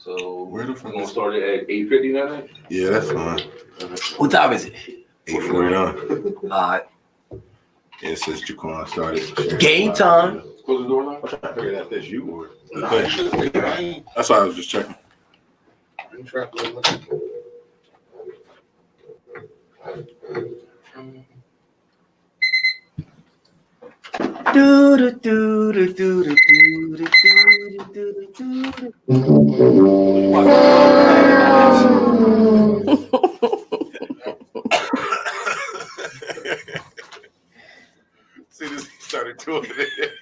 So we're gonna start it at 8:50 now. Yeah, that's fine. What time is it? 8:49. All right. It says Jaquan started. Game time. Close the door now. I'm trying to figure out if that's you or the Nah, thing. That's why I was just checking. Do do do do do do do do do do. See this? He started doing it.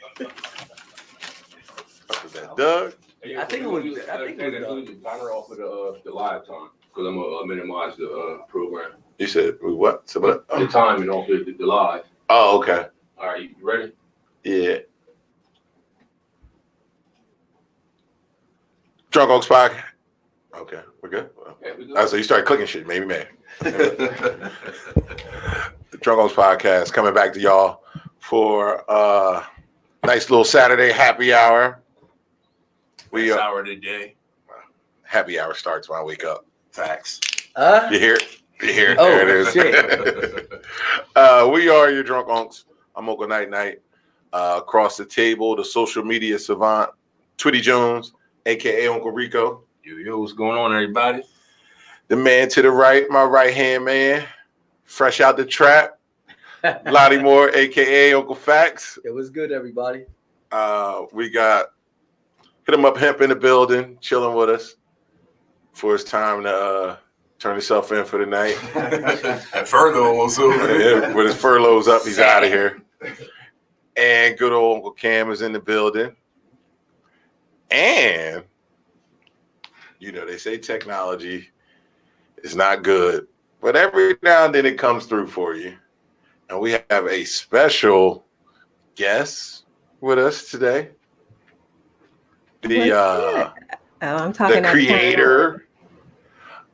Was that Doug? I think it was. The timer off of the live time because I'm gonna minimize the program. You said what? So what? The time and off the live. Oh, okay. All right, you ready? Yeah. Drunk Unks Podcast. Okay, we're good. Okay, we good. Oh, so you started clicking shit, maybe man. The Drunk Unks Podcast coming back to y'all for nice little Saturday happy hour. We hour of the day. Happy hour starts when I wake up. Facts. You hear it? You hear it? Oh, there it is. shit. We are your Drunk Unks. I'm Uncle Night Night. Across the table, the social media savant, Twitty Jones, aka Uncle Rico. Yo, what's going on, everybody? The man to the right, my right hand man, fresh out the trap, Lottie Moore, aka Uncle Fax. It was good, everybody. We got Hit Him Up Hemp in the building, chilling with us for his time to turn himself in for the night. Furlough also. With his furloughs up, he's out of here. And good old Uncle Cam is in the building. And, you know, they say technology is not good, but every now and then it comes through for you. And we have a special guest with us today. I'm talking the creator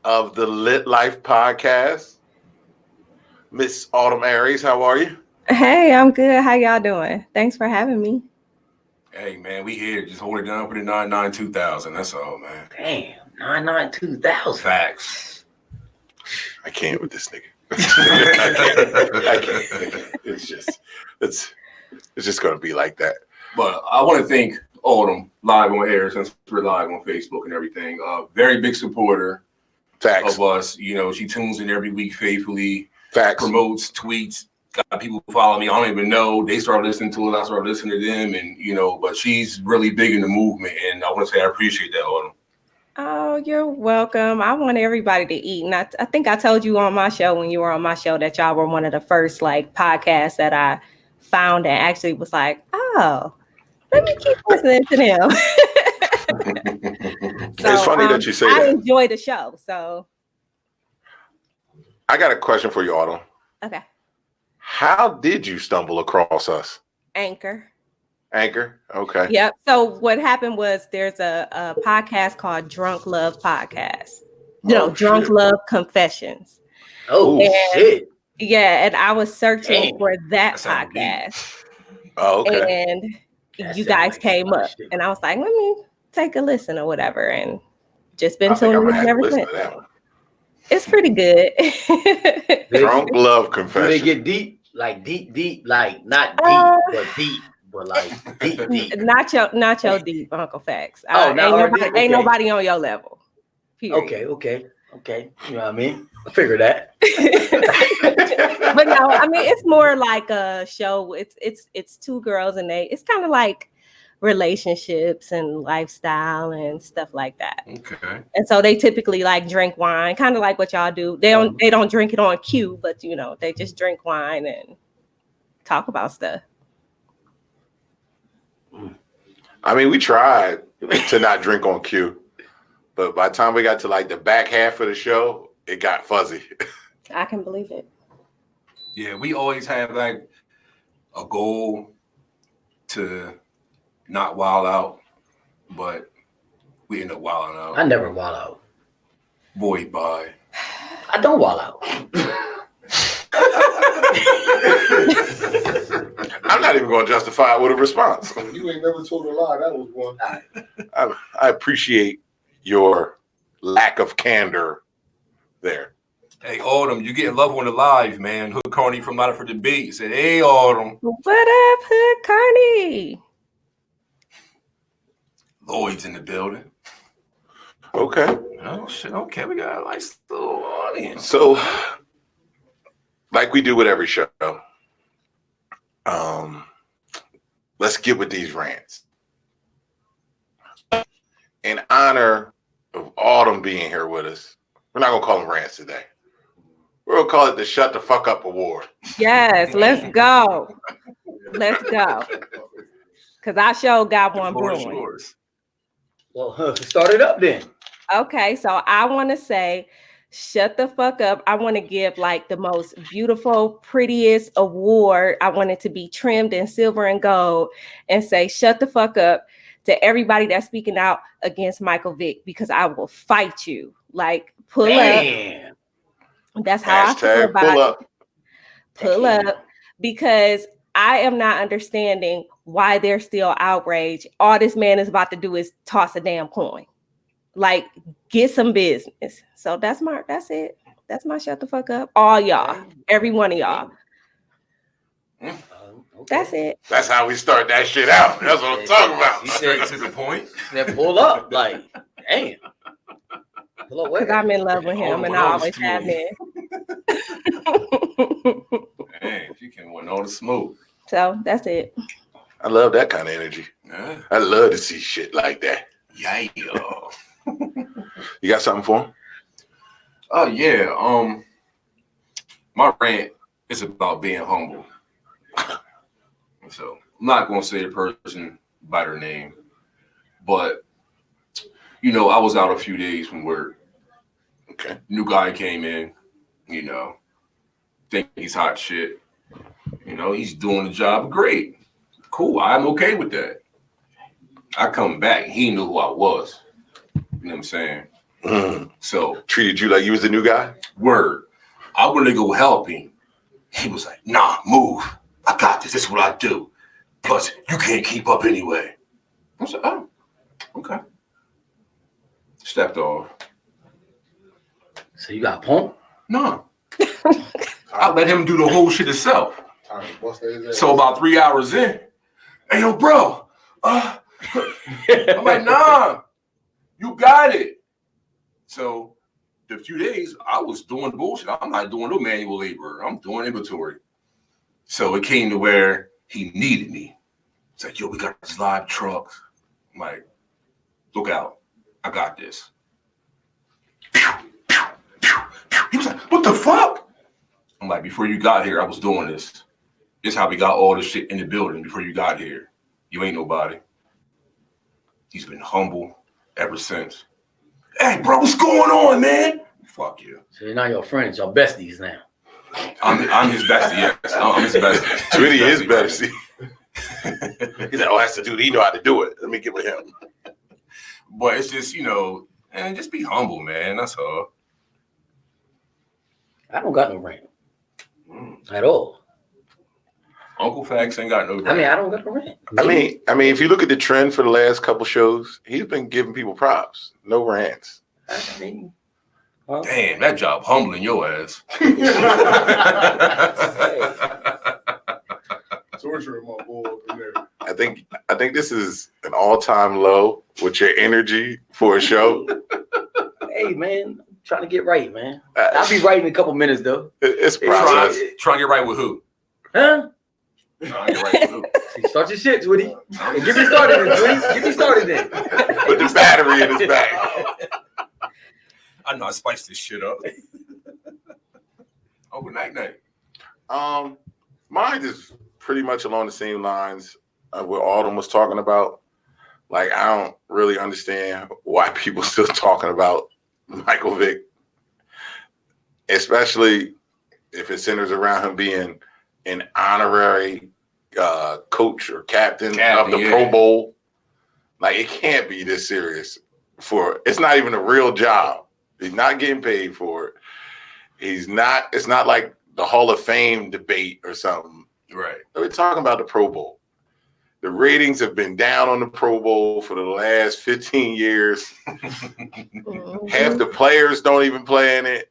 of the Lit Life podcast, Miss Autumn Aries. How are you? Hey, I'm good. How y'all doing? Thanks for having me. Hey, man, we here. Just hold it down for the 99-2000. That's all, man. Damn, 99-2000. Facts. I can't with this nigga. I can't. It's just gonna be like that. But I want to thank Autumn live on air since we're live on Facebook and everything. Very big supporter Facts. of us. You know, she tunes in every week faithfully. Facts. Promotes, tweets. Got people who follow me. I don't even know. They start listening to us. I start listening to them, and you know. But she's really big in the movement, and I want to say I appreciate that, Autumn. Oh, you're welcome. I want everybody to eat. And I think I told you on my show when you were on my show that y'all were one of the first like podcasts that I found and actually was like, oh, let me keep listening to them. It's funny that you say I that. enjoy the show. So I got a question for you, Autumn. okay. How did you stumble across us? Anchor. Okay. Yep. So what happened was there's a podcast called Drunk Love Podcast. Drunk shit. Love Confessions. Oh, shit. Yeah, and I was searching Damn. for that sound deep. podcast. Oh, okay. And That you sound guys like came some up, shit. and I was like, let me take a listen or whatever, and just been I think I'm tuning gonna in have to ever listen since. to that one. It's pretty good. Drunk Love Do Confession. they get deep? Like deep, like not deep, but like deep. Not your deep, Uncle Fax. Oh, not our deep, okay. Ain't nobody on your level. Period. Okay. You know what I mean? I figure that. But no, I mean it's more like a show. It's two girls and it's kind of like relationships and lifestyle and stuff like that. Okay. And so they typically like drink wine, kind of like what y'all do. They don't drink it on cue, but you know, they just drink wine and talk about stuff. I mean, we tried to not drink on cue, but by the time we got to like the back half of the show, it got fuzzy. I can believe it. Yeah, we always have like a goal to not wild out, but we end up wilding out. I never wild out. Boy, bye. I don't wild out. I'm not even going to justify it with a response. You ain't never told a lie. That was one. I appreciate your lack of candor there. Hey, Autumn, you getting love on the live, man. Hood Carney from Out for Debate said, hey, Autumn. What up, Hood Carney? Lloyd's in the building. Okay. Oh, shit. Okay, we got a nice little audience. So, like we do with every show, let's get with these rants. In honor of Autumn being here with us, we're not going to call them rants today. We're going to call it the Shut the Fuck Up Award. Yes, let's go. Let's go. Because I sure got one brewing. Yours. Well, start it up then. Okay, so I want to say, shut the fuck up. I want to give like the most beautiful, prettiest award. I want it to be trimmed in silver and gold and say, shut the fuck up to everybody that's speaking out against Michael Vick, because I will fight you. Like, pull Damn. up. That's how I feel about pull it. up. Pull up, because I am not understanding why they're still outraged. All this man is about to do is toss a damn coin. Like, get some business. So that's it. That's my shut the fuck up. All y'all, every one of y'all. Okay. That's it. That's how we start that shit out. That's what I'm talking about. Straight to the point. Then pull up, like, damn. Pull up, Because where? I'm in love with him, and I always have been. Man, she can want all the smoke. So that's it. I love that kind of energy. Yeah. I love to see shit like that. Yeah. You got something for him? Oh yeah. My rant is about being humble. So I'm not gonna say the person by their name, but you know, I was out a few days from work. Okay. New guy came in, you know, think he's hot shit. You know, he's doing the job great. Cool. I'm okay with that. I come back, he knew who I was. You know what I'm saying? So Treated you like you was the new guy? word. I want to go help him. He was like, nah, move. I got this. This is what I do. Plus, you can't keep up anyway. I said, oh, okay. Stepped off. So you got punked? No. I let him do the whole shit himself. So about 3 hours in, hey, yo, bro. I'm like, nah, you got it. So the few days I was doing bullshit. I'm not doing no manual labor. I'm doing inventory. So it came to where he needed me. It's like, yo, we got these live trucks. I'm like, look out. I got this. He was like, what the fuck? I'm like, before you got here, I was doing this. This is how we got all this shit in the building before you got here. You ain't nobody. He's been humble ever since. Hey, bro, what's going on, man? Fuck you. So you're not your friends, your besties now. I'm his bestie, yes. I'm his bestie. Twitty is bestie. He's like, oh, that's the dude. He know how to do it. Let me get with him. But it's just, you know, and just be humble, man. That's all. I don't got no rant at all. Uncle Fax ain't got no I mean, I don't got no rant. I mean, if you look at the trend for the last couple shows, he's been giving people props. No rants. I mean, well, Damn, that job humbling your ass. Torturing my boy up in there. I think this is an all-time low with your energy for a show. hey, man, I'm trying to get right, man. I'll be right in a couple minutes, though. It's process. Trying to get right with who? Huh? Trying to get right with who? Start your shit, Twitty. And get me started then, Twitty. Get me started then. Put the battery in his bag. I know I spiced this shit up. Oh, good night, night. Mine is pretty much along the same lines of what Autumn was talking about. Like, I don't really understand why people still talking about Michael Vick, especially if it centers around him being an honorary coach or captain of the Pro Bowl. Like, it can't be this serious. It's not even a real job. He's not getting paid for it. It's not like the Hall of Fame debate or something. Right. We're talking about the Pro Bowl. The ratings have been down on the Pro Bowl for the last 15 years. Half the players don't even play in it.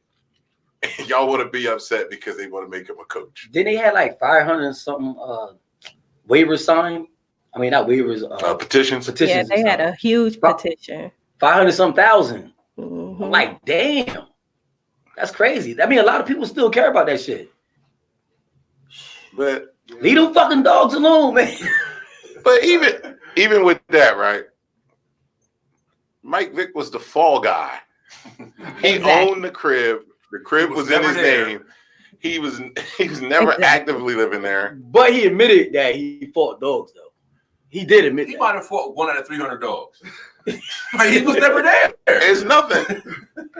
Y'all want to be upset because they want to make him a coach. Then they had like 500 and something waivers signed. I mean, not waivers. Petitions. Yeah, they had a huge petition. 500 some thousand. Mm-hmm. I'm like, damn, that's crazy. I mean, a lot of people still care about that shit. But leave them fucking dogs alone, man. But even with that, right? Mike Vick was the fall guy. He owned the crib. The crib was in his name. He was never actively living there. But he admitted that he fought dogs, though. He did admit he might have fought 1 out of 300 dogs. He was never there. It's nothing.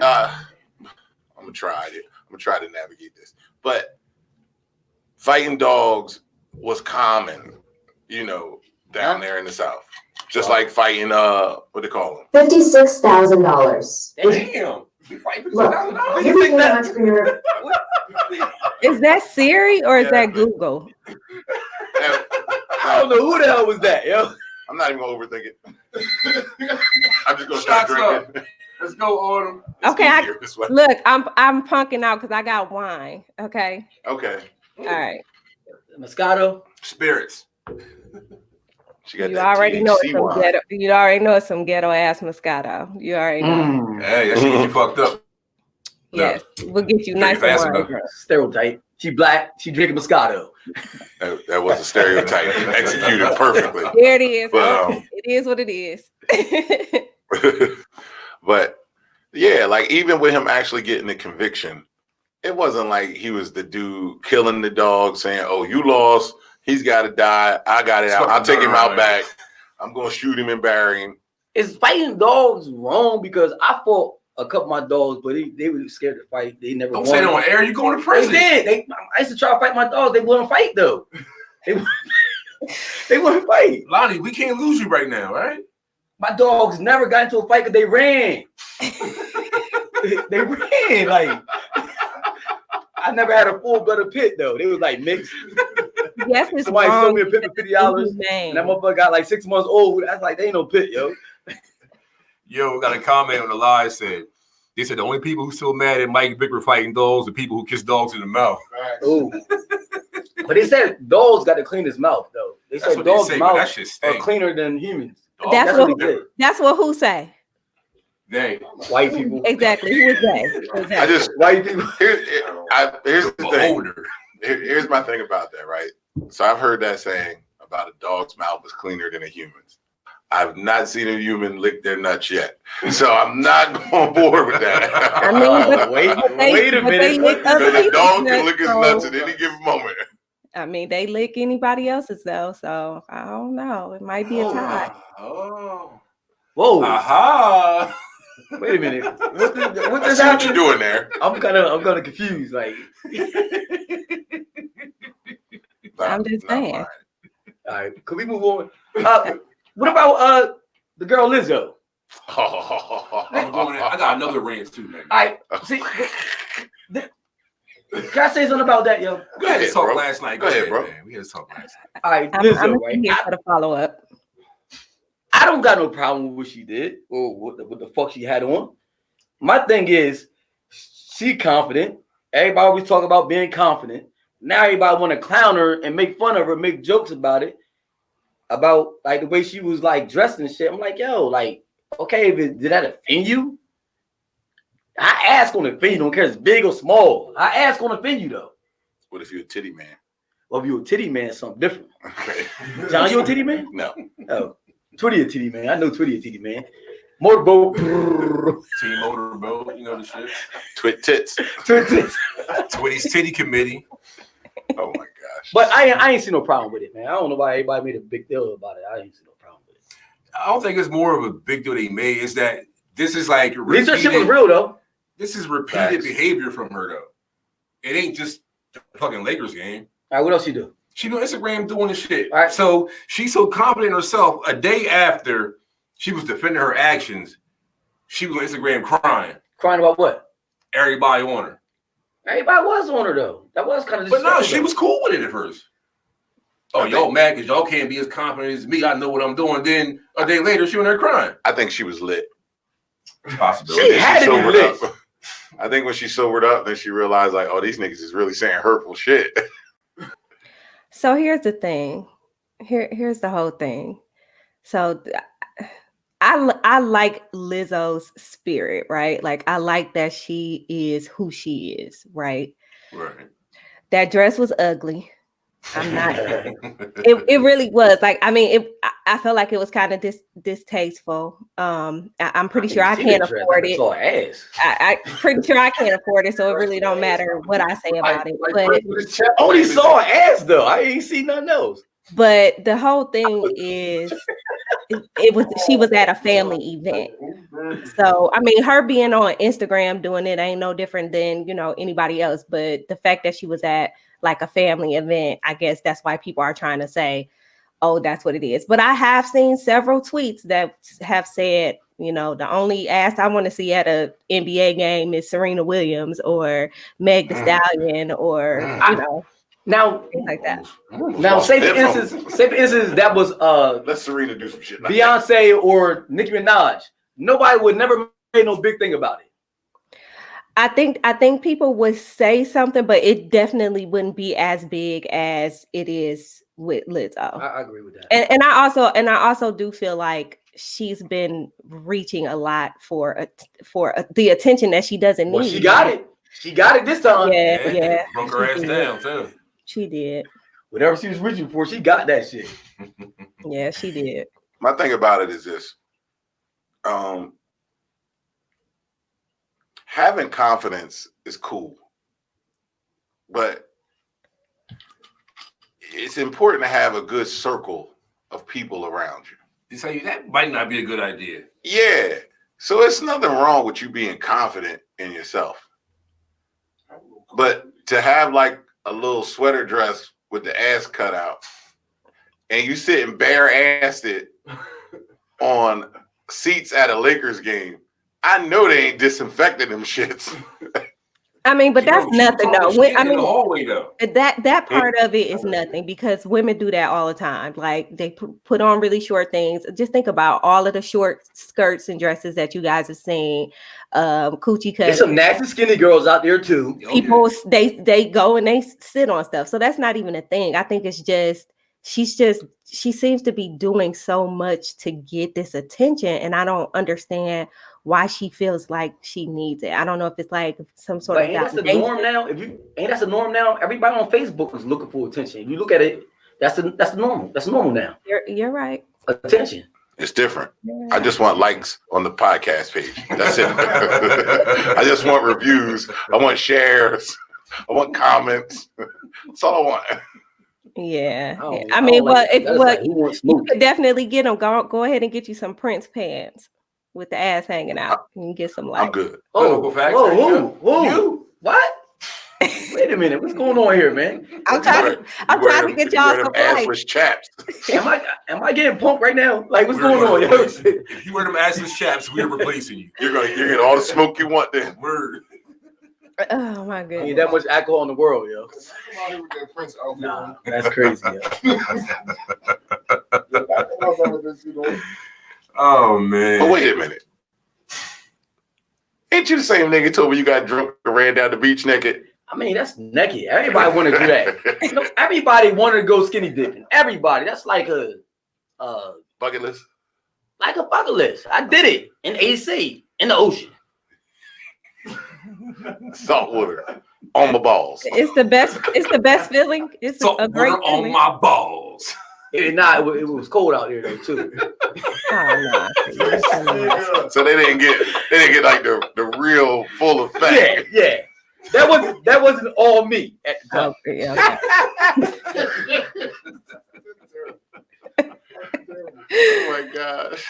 I'm gonna try it. I'm gonna try to navigate this. But fighting dogs was common, down there in the South. Just like fighting what they call them. $56,000. Damn. Look, you think that entrepreneur? Is that Siri or is that Google? I don't know who the hell was that, yo. I'm not even gonna overthink it. I'm just gonna start drinking. Let's go, Autumn. Okay, look, I'm punking out because I got wine. Okay. Okay. All right. Moscato. Spirits. She got You that already know it's some wine. ghetto. You already know it's some ghetto ass Moscato. You already know. Hey, that shit get you fucked up. Yes, we'll get you nice fast and enough. wine. Stereotype. She black. She drinking Moscato. That was a stereotype executed perfectly. There it is. But, it is what it is. But yeah, like even with him actually getting the conviction, it wasn't like he was the dude killing the dog saying, "Oh, you lost. He's got to die. I got it out. I'll take him out back. I'm going to shoot him and bury him." Is fighting dogs wrong? Because I fought a couple of my dogs, but they were scared to fight. They never Don't won. say it on air. You going to prison. They did. I used to try to fight my dogs. They wouldn't fight, though. They wouldn't fight. Lonnie, we can't lose you right now, right? My dogs never got into a fight because they ran. They ran. Like, I never had a full-blooded pit, though. They was like mixed. Yes, it's Somebody wrong. sold me a pit for $50, and that motherfucker got like 6 months old. That's like, they ain't no pit, yo. Yo, we got a comment on the live said, they said the only people who still mad at Mike Vick were fighting dogs are people who kiss dogs in the mouth. Ooh. But they said dogs got to clean his mouth, though. They That's said what they dogs' say, but that mouths shit are stinks. cleaner than humans. That's what who say. They. White people. Exactly. Who is they? Exactly. I just White people. Here's the thing. Older. Here's my thing about that, right? So I've heard that saying about a dog's mouth is cleaner than a human's. I've not seen a human lick their nuts yet, so I'm not on board with that. I mean, wait a minute. Because a dog can lick his nuts at any given moment. I mean, they lick anybody else's though, so I don't know. It might be a tie. Oh. Whoa. Aha. Wait a minute. What I does see what happen? you're doing there. I'm kind of confused. Like, I'm just saying. Mine. all right, can we move on? What about the girl Lizzo? I got another rant too, man. All right, see, can I say something about that, yo? We had to ahead, talk bro. last night. Go ahead, bro. Man. We had to talk last night. All right, I'm Lizzo, right? here for the follow up. I don't got no problem with what she did or what the fuck she had on. My thing is, she confident. Everybody always talk about being confident. Now everybody want to clown her and make fun of her, make jokes about it, about like the way she was like dressed and shit. I'm like, yo, like, okay, did that offend you? I ask on offend you, don't care if it's big or small. I ask on offend you though. What if you're a titty man? Well, if you're a titty man, something different. John, you a titty man? No. Oh, Twitty a titty man. I know Twitty a titty man. Motorboat. Team Motorboat, you know the shit. Twit tits. Twitty's Titty Committee. Oh my gosh. But I ain't see no problem with it, man. I don't know why everybody made a big deal about it. I ain't see no problem with it. I don't think it's more of a big deal they made. Is that this is like Lisa shit was real though. This is repeated Facts. behavior from her though. It ain't just the fucking Lakers game. All right, what else you do? She on Instagram doing the shit. All right. So she's so confident in herself. A day after she was defending her actions, she was on Instagram crying. Crying about what? Everybody on her. Everybody was on her though. That was kind of. But no, she was cool with it at first. Oh, y'all mad because y'all can't be as confident as me. I know what I'm doing. Then a day later, she went there crying. I think she was lit. Possibility. She had to be lit. I think when she sobered up, then she realized like, oh, these niggas is really saying hurtful shit. So here's the thing. Here's the whole thing. So I like Lizzo's spirit, right? Like I like that she is who she is, right? Right. That dress was ugly. I'm not. It really was. Like I mean, I felt like it was kind of distasteful. I'm pretty sure I can't afford it. Saw ass. I'm pretty sure I can't afford it, so it really don't matter what I say about it. But only saw ass though. I ain't seen nothing else. But the whole thing is, she was at a family event. So I mean, her being on Instagram doing it ain't no different than anybody else. But the fact that she was at like a family event, I guess that's why people are trying to say, oh, that's what it is. But I have seen several tweets that have said, the only ass I want to see at a NBA game is Serena Williams or Meg Thee Stallion or now things like that. Now say for instance that was let Serena do some shit. Beyonce or Nicki Minaj. Nobody would never make no big thing about it. I think people would say something, but it definitely wouldn't be as big as it is with Lizzo. I agree with that. And I also do feel like she's been reaching a lot for the attention that she doesn't need. She got it. She got it this time. Yeah. Broke her ass down too. She did. Whatever she was reaching for, she got that shit. Yeah, she did. My thing about it is this. Having confidence is cool, but it's important to have a good circle of people around you. You say that might not be a good idea. Yeah. So it's nothing wrong with you being confident in yourself. But to have like a little sweater dress with the ass cut out and you sitting bare-assed it on seats at a Lakers game, I know they ain't disinfecting them shits. I mean, but that's nothing though. I mean, the hallway, though. That part of it is nothing because women do that all the time. Like they put on really short things. Just think about all of the short skirts and dresses that you guys have seen. Coochie cut. There's some nasty skinny girls out there too. People they go and they sit on stuff. So that's not even a thing. I think it's just she seems to be doing so much to get this attention, and I don't understand why she feels like she needs it. I don't know if it's like some sort of that's the norm now. That's the norm now. Everybody on Facebook is looking for attention. If you look at it, that's the normal. That's normal now. You're right. Attention. It's different. I just want likes on the podcast page. That's it. I just want reviews. I want shares. I want comments. That's all I want. Yeah. I mean, you could definitely get them. Go ahead and get you some Prince pants with the ass hanging out. You can get some likes. I'm good. Whoa. What? Wait a minute. What's going on here, man? I'm trying to get y'all some assless chaps. Am I getting punked right now? Like, what's going on? If you wear them assless chaps, we're replacing you. You're get all the smoke you want then. Word. Oh my goodness. I mean, that much alcohol in the world, yo. Nah, that's crazy, yo. Oh man. But wait a minute. Ain't you the same nigga who told me you got drunk and ran down the beach naked? I mean, that's naked. Everybody want to do that. Everybody wanted to go skinny dipping. Everybody. That's like a bucket list. Like a bucket list. I did it in AC in the ocean. Salt water on my balls. It's the best feeling. It's salt a great water feeling. on my balls. It was cold out there though too. So they didn't get like the real full effect. Yeah. That wasn't all me at the time. Oh my gosh.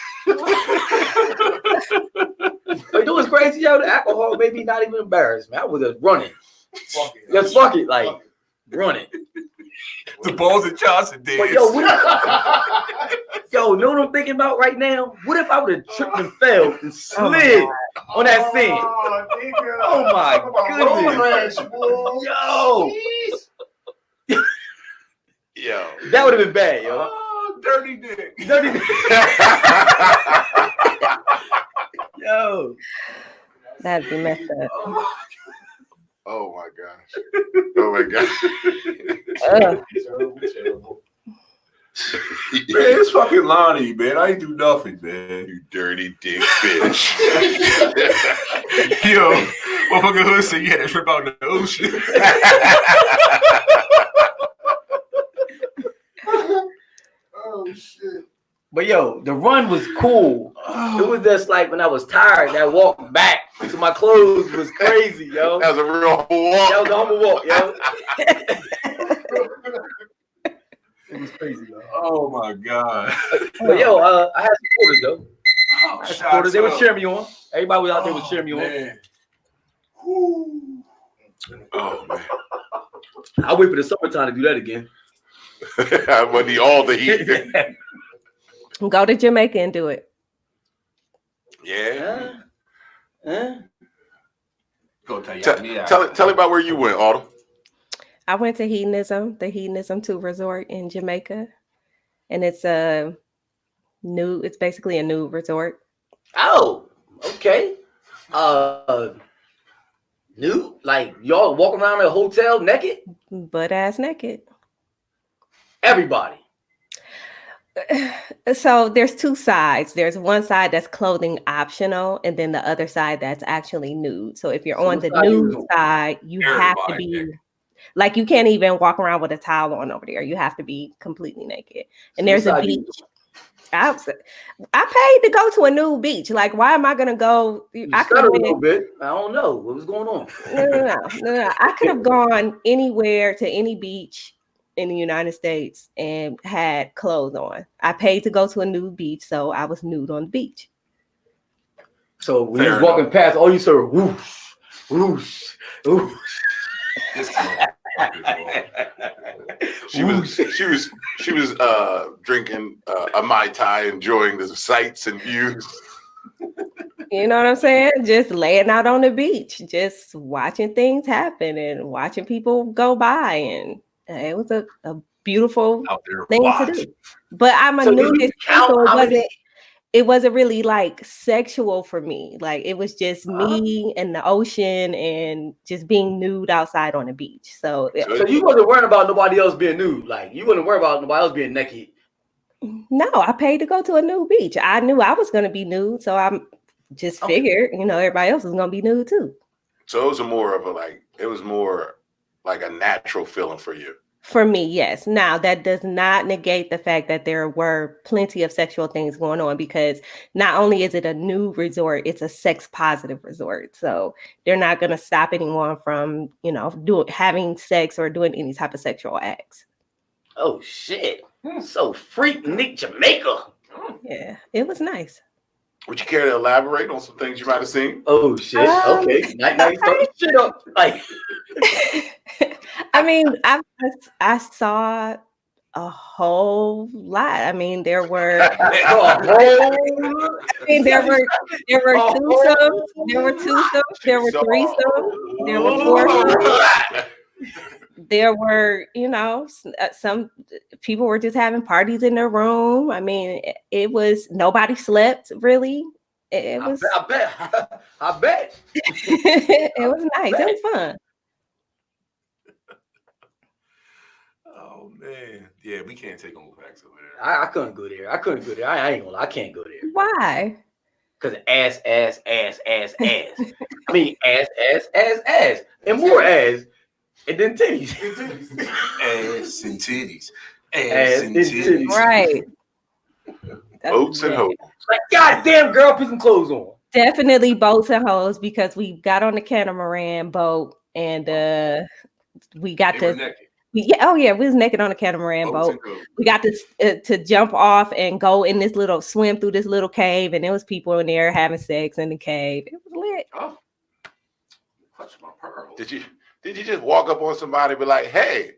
But it was crazy, yo. The alcohol made me not even embarrassed, man. I was just running. Just fuck it, like running. The balls of Johnson did. But yo, know what I'm thinking about right now? What if I would have tripped and fell and slid on that scene? Oh my goodness. Yo. Yo. That would have been bad, yo. Oh, dirty dick. Dirty dick. Yo. That'd be messed up. Oh my gosh. Oh my gosh. Terrible. Man, it's fucking Lonnie, man. I ain't do nothing, man. You dirty dick bitch. Yo, motherfucker Hood said you had to trip out in the ocean. Oh shit. But yo, the run was cool. It was just like when I was tired, that walk back to my clothes was crazy, yo. That was a real walk. That was a humble walk, yo. It was crazy, yo. Oh my god. But yo, I had supporters though. Oh, I had supporters. They were cheering me on. Everybody was out there was cheering me on. Man. Oh man. I'll wait for the summertime to do that again. I would need all the heat. Go to Jamaica and do it. Yeah. Go tell you. Tell me about where you went, Autumn. I went to the Hedonism 2 resort in Jamaica. And it's basically a nude resort. Oh, okay. Nude? Like y'all walk around the hotel naked? Butt ass naked. Everybody. So there's two sides. There's one side that's clothing optional, and then the other side that's actually nude. So if you're on the nude side, you have to be like, you can't even walk around with a towel on over there. You have to be completely naked. And there's a beach. I paid to go to a nude beach. Like, why am I gonna go? I could have a little bit. I don't know what was going on. No. I could have gone anywhere to any beach in the United States and had clothes on. I paid to go to a nude beach, so I was nude on the beach. So when you was walking past, all you saw whoosh, whoosh, whoosh. She was drinking a Mai Tai, enjoying the sights and views. You know what I'm saying? Just laying out on the beach, just watching things happen and watching people go by, and it was a beautiful thing to do. But I'm a nudist, so it wasn't really like sexual for me. Like, it was just me and the ocean and just being nude outside on the beach. So you wasn't worried about nobody else being nude. Like, you wasn't worried about nobody else being naked. No, I paid to go to a nude beach. I knew I was going to be nude, so I'm just figured, everybody else is going to be nude too. So it was more like a natural feeling for you. For me, yes. Now, that does not negate the fact that there were plenty of sexual things going on, because not only is it a nude resort, it's a sex positive resort. So they're not going to stop anyone from, having sex or doing any type of sexual acts. Oh, shit. So freaking Jamaica. Yeah, it was nice. Would you care to elaborate on some things you might have seen? Oh, shit. Okay. Now you start shit up. Like, I mean, I saw a whole lot. I mean, there were twosomes, there were threesomes, there were foursomes. There were, some people were just having parties in their room. I mean, it was, nobody slept really. It was. I bet. It was nice. It was fun. Oh man, yeah, we can't take on facts over there. I couldn't go there. I ain't gonna lie. I can't go there. Why? Because ass. I mean, ass, and more ass, and then titties. Ass and titties. Ass and titties. Right. Boats and hoes. Like, goddamn, girl, put some clothes on. Definitely boats and hoes, because we got on the catamaran boat and we got to. We was naked on the catamaran boat. We got to jump off and go in this swim through this little cave, and there was people in there having sex in the cave. It was lit. Oh, clutch my pearl. Did you just walk up on somebody and be like, "Hey"?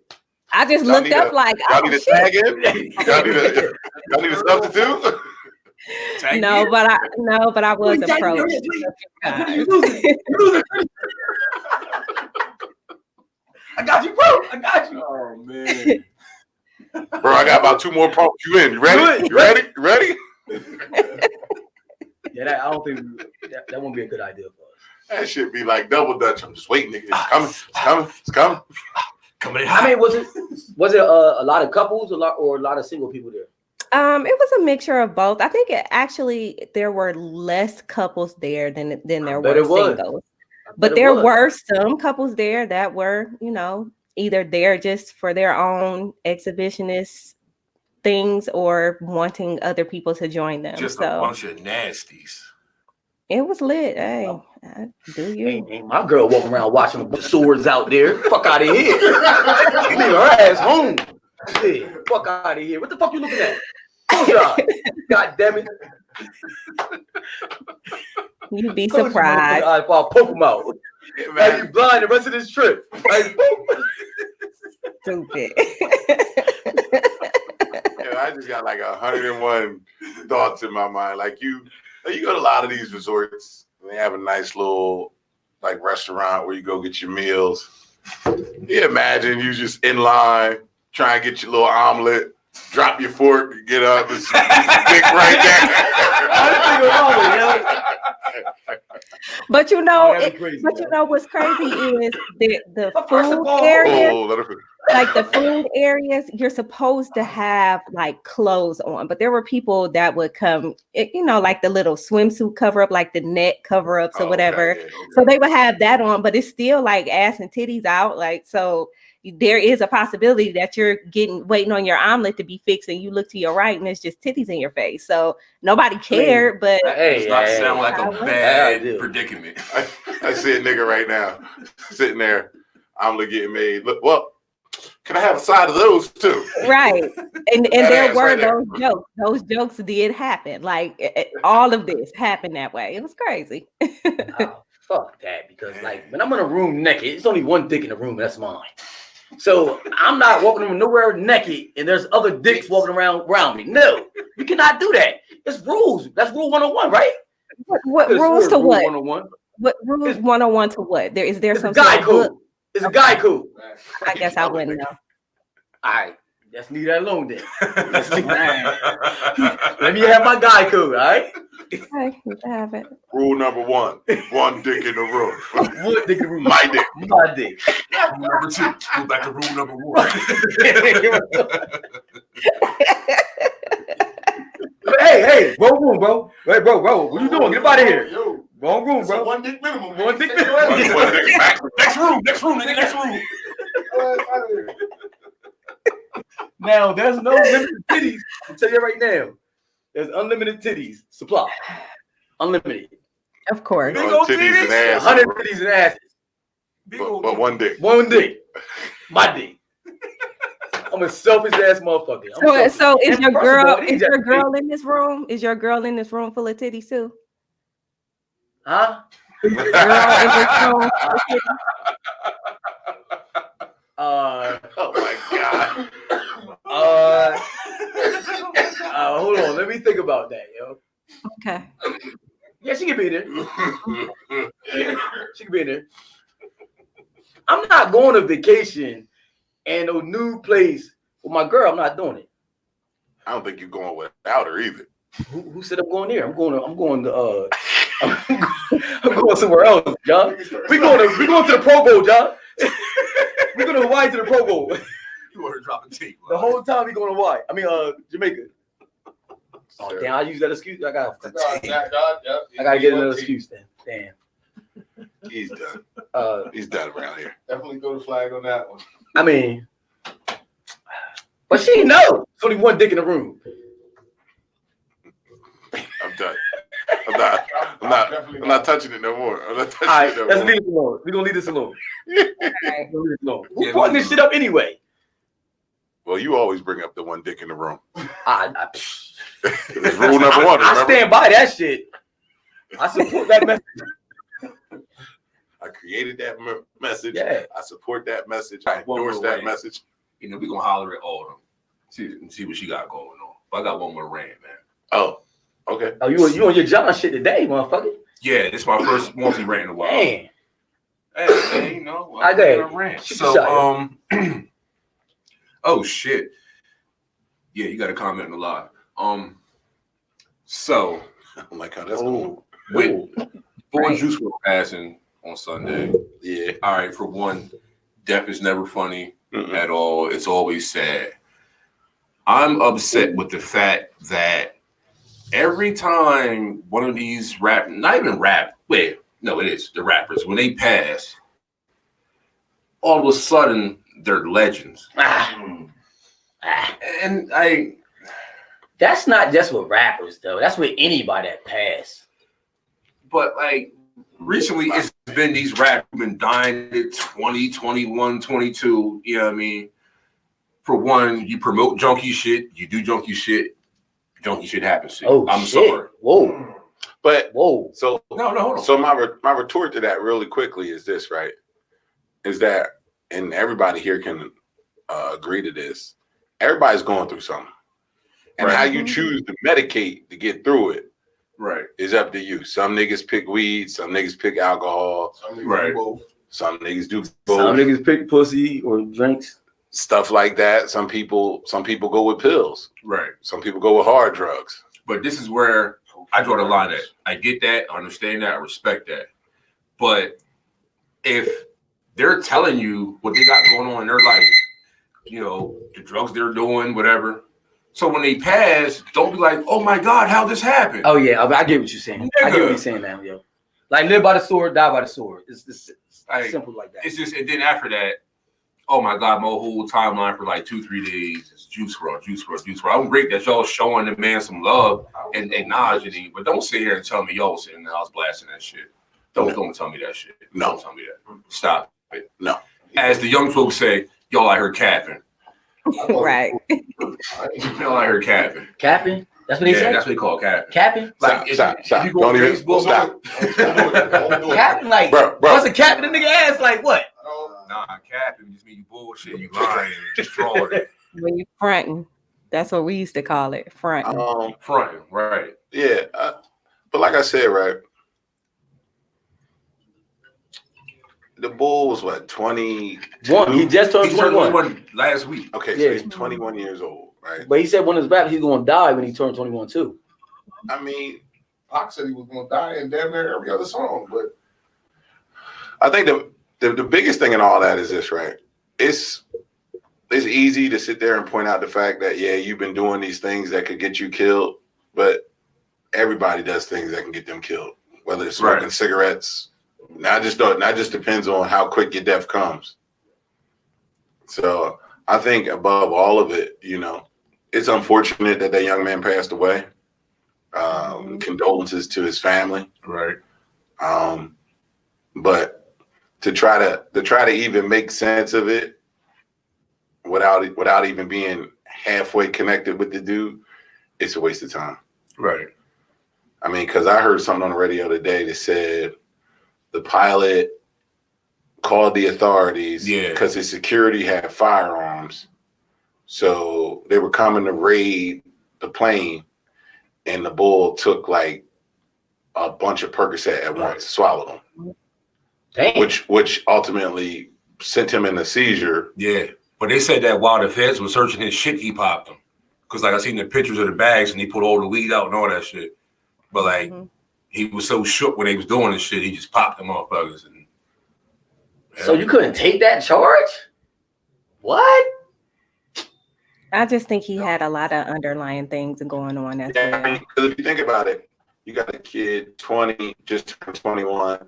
I just looked up like, y'all need a tag in? Y'all need a substitute? No, but I was approached. I got you, bro. I got you. Oh man. Bro, I got about 2 more pumps. You in? You ready? You ready? You ready? Yeah, I don't think that won't be a good idea for us. That should be like double Dutch. I'm just waiting, nigga. It's coming. It's coming. It's coming. Coming in I hot. mean, was it a lot of couples, or a lot of single people there? It was a mixture of both. I think there were less couples there than there were singles. But there were some couples there that were, either there just for their own exhibitionist things or wanting other people to join them. Just a bunch of nasties. It was lit. Hey, do you? Ain't my girl walking around watching the swords out there. Fuck out of here. Leave her ass home. Shit. Fuck out of here. What the fuck you looking at? God damn it. You'd be surprised. I'll poke him out. Hey, you blind the rest of this trip. Stupid. I just got like 101 thoughts in my mind. Like you go to a lot of these resorts and they have a nice little like restaurant where you go get your meals. You imagine you just in line trying to get your little omelet, drop your fork, get up, and stick right there. But you know what's crazy is the food areas, like the food areas, you're supposed to have like clothes on, but there were people that would come, like the little swimsuit cover up, like the net cover ups or whatever. Okay. So they would have that on, but it's still like ass and titties out, like so. There is a possibility that you're waiting on your omelet to be fixed and you look to your right and it's just titties in your face. So nobody cared, but it's not sound like a bad predicament. I see a nigga right now sitting there, omelet getting made. Look, well, can I have a side of those too? Right. And there were those jokes. Those jokes did happen. Like all of this happened that way. It was crazy. Fuck that. Because like when I'm in a room naked, it's only one dick in the room, that's mine. So I'm not walking nowhere naked and there's other dicks walking around me. No, you cannot do that. It's rules. That's rule 101, right? What rules to what? 101. What rules 101 to what? Is there some guy code? It's a guy code. I guess I wouldn't know. All right. Let's leave that alone then. Let me have my guy code, all right? Okay, you can have it. Rule number 1, one dick in the room. One dick in the room. My dick. My dick. Rule number 2. Go back to rule number 1. Hey, wrong room, bro. Hey, bro, what you doing? Get up out of here. Yo, wrong room, bro. One dick minimum. One dick minimum. Next room, nigga, next room. Now, there's no limited titties. I'll tell you right now. There's unlimited titties supply. Unlimited. Of course. Big old titties and asses. 100 titties and asses. But one dick. One dick. My dick. I'm a selfish ass motherfucker. So is your girl in this room? Is your girl in this room full of titties too? Huh? Girl in this room. Oh my God. Hold on. Let me think about that, yo. Okay. Yeah, she can be there. She can be there. I'm not going to vacation and a new place with my girl. I'm not doing it. I don't think you're going without her either. Who said I'm going there? I'm going somewhere else, John. We going to the Pro Bowl, John. We're going to Hawaii to the Pro Bowl. You want her dropping tape. The whole time we going to Hawaii. I mean, Jamaica. Oh, damn, I use that excuse. I got to get another excuse then. Damn. He's done. He's done around here. Definitely go to flag on that one. I mean, but she knows. There's only one dick in the room. I'm done. I'm not touching it no more. I'm not touching it no more. Let's leave it alone. We're gonna leave this alone. Who's putting this shit up anyway? Well, you always bring up the one dick in the room. It's rule number 1. I stand by that shit. I support that message. I created that message. Yeah. I support that message. I endorse that message. You know, we're going to holler at Autumn. See what she got going on. But I got one more rant, man. Oh, okay. Oh, you on your John shit today, motherfucker? Yeah, this is my first monthly rant in a while. Man. Hey, you know, I got rant. So, oh shit. Yeah, you got to comment on the live. So I'm like, how that's going. With Right. Juice WRLD passing on Sunday. Yeah. All right. For one, death is never funny at all. It's always sad. I'm upset with the fact that every time one of these not even rap, it is the rappers, when they pass, all of a sudden they're legends. And that's not just with rappers though. That's with anybody that passed. But like recently it's been these rappers who've been dying at 20, 21, 22. You know what I mean? For one, you promote junkie shit, you do junkie shit happens to you. Oh, I'm shit. sorry. Whoa. But So no, hold on. So my retort to that really quickly is this, right? Is that, and everybody here can agree to this, everybody's going through something. And how you choose to medicate to get through it is up to you. Some niggas pick weed, some niggas pick alcohol. Some niggas do both. Some niggas do both. Some niggas pick pussy or drinks. Stuff like that. Some people go with pills. Right. Some people go with hard drugs. But this is where I draw the line at. I get that, I understand that, I respect that. But if they're telling you what they got going on in their life, you know, the drugs they're doing, whatever. So when they pass, don't be like, oh my God, how this happened? Oh yeah, I get what you're saying. Nigga. I get what you're saying now, yo. Like live by the sword, die by the sword. It's like, simple like that. It's just, and then after that, oh my God, my whole timeline for like 2-3 days is Juice WRLD. I'm great that y'all showing the man some love and acknowledging him, but don't sit here and tell me y'all sitting in the house blasting that shit. Don't tell me that shit. No. Don't tell me that. Stop it. No. As the young folks say, y'all out here capping. Right. Y'all out here capping. Capping? That's what they say? That's what they call capping. Capping? Stop. If you go on Facebook, Capping? Like, bro. what's a capping in the nigga ass? Like what? Nah, capping just mean you bullshit, you lying, just fraud. When you fronting, that's what we used to call it, fronting. Fronting, right. Yeah. But like I said, right, the bull was what, 20? He just turned 21 last week. Okay, yeah. So he's 21 years old, right? But he said when his rap, he's gonna die when he turned 21 too. I mean, Pac said he was gonna die in damn near every other song, but I think the biggest thing in all that is this, right? It's easy to sit there and point out the fact that you've been doing these things that could get you killed, but everybody does things that can get them killed, whether it's smoking cigarettes. Not just depends on how quick your death comes. So I think above all of it, you know, it's unfortunate that that young man passed away. Condolences to his family. Right. But to try to even make sense of it without even being halfway connected with the dude, it's a waste of time. Right. I mean, because I heard something on the radio today that said the pilot called the authorities because his security had firearms. So they were coming to raid the plane, and the bull took like a bunch of Percocet at once, swallowed them. Damn. Which ultimately sent him in a seizure. Yeah. But they said that while the feds were searching his shit, he popped them. Because like I seen the pictures of the bags and he put all the weed out and all that shit. But like he was so shook when they was doing this shit, he just popped them motherfuckers. And so you couldn't take that charge? What? I just think he had a lot of underlying things going on as well. Because if you think about it, you got a kid 20, just turned 21.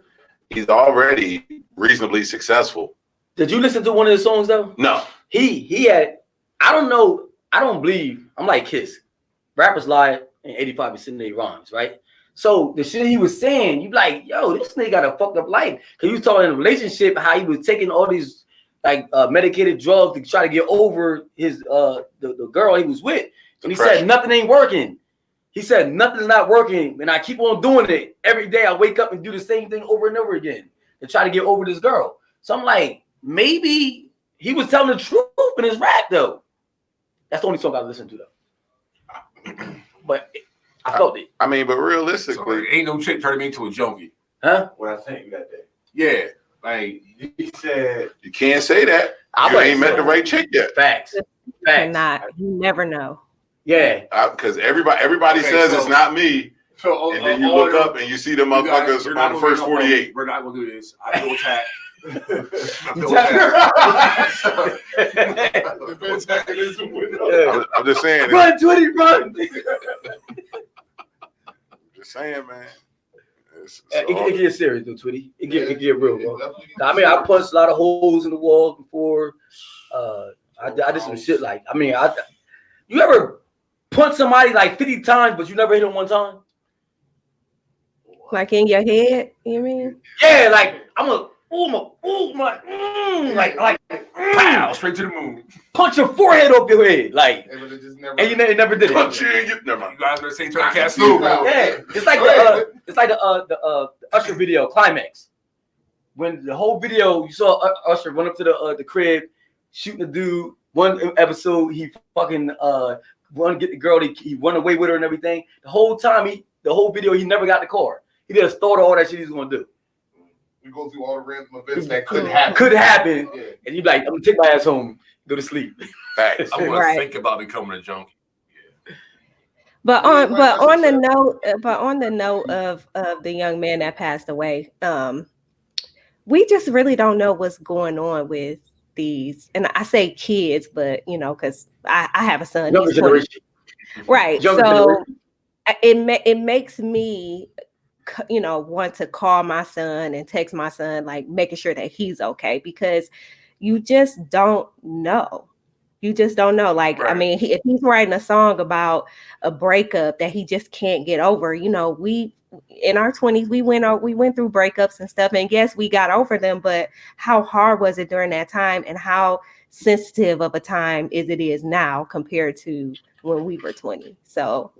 He's already reasonably successful. Did you listen to one of his songs though? No. He had, I don't know, I don't believe, I'm like Kiss. Rappers lie and 85% of their rhymes, right? So the shit he was saying, you like, yo, this nigga got a fucked up life. Cause he was talking in a relationship, how he was taking all these like medicated drugs to try to get over his the girl he was with. And he said nothing ain't working. He said nothing's not working, and I keep on doing it every day. I wake up and do the same thing over and over again to try to get over this girl. So I'm like, maybe he was telling the truth in his rap though. That's the only song I listened to though. But I felt it. I mean, but realistically, ain't no chick turning me into a junkie. Huh? What I think you got that. Yeah. Like he said, you can't say that. You ain't met the right chick yet. Facts. Cannot. You never know. Yeah. Because everybody Okay, says so- it's not me. So, And then you look up and you see the motherfuckers on the first 48. We're not gonna do this. I feel attacked. I'm just saying. Run, Twitty, run. Just saying, man. It get serious though, Twitty. It get real, bro. I mean, I punched a lot of holes in the walls before. I did some shit like. I mean, you ever punch somebody like 50 times, but you never hit them one time? Like in your head, you mean? Yeah, like like Pow, straight to the moon. punch your forehead off your head, like, and you never did it. Punch you. Never mind. You guys are saying turn cast move. Yeah, it's like the Usher video climax. When the whole video you saw Usher run up to the crib, shooting the dude. One episode he fucking run get the girl. He run away with her and everything. The whole time the whole video he never got the car. He just thought of all that shit he was gonna do. We go through all the random events that could happen. Could happen, Yeah. and you like, I'm gonna take my ass home, go to sleep. Facts. I'm gonna Right. think about becoming a junkie. But on the note of the young man that passed away, we just really don't know what's going on with these. And I say kids, but because I have a son. Younger He's 20. generation, Right. Younger So generation. it makes me want to call my son and text my son, like making sure that he's okay, because you just don't know. Like, Right. I mean, if he's writing a song about a breakup that he just can't get over, we in our 20s we went through breakups and stuff, and yes, we got over them, but how hard was it during that time, and how sensitive of a time it is now compared to when we were 20? So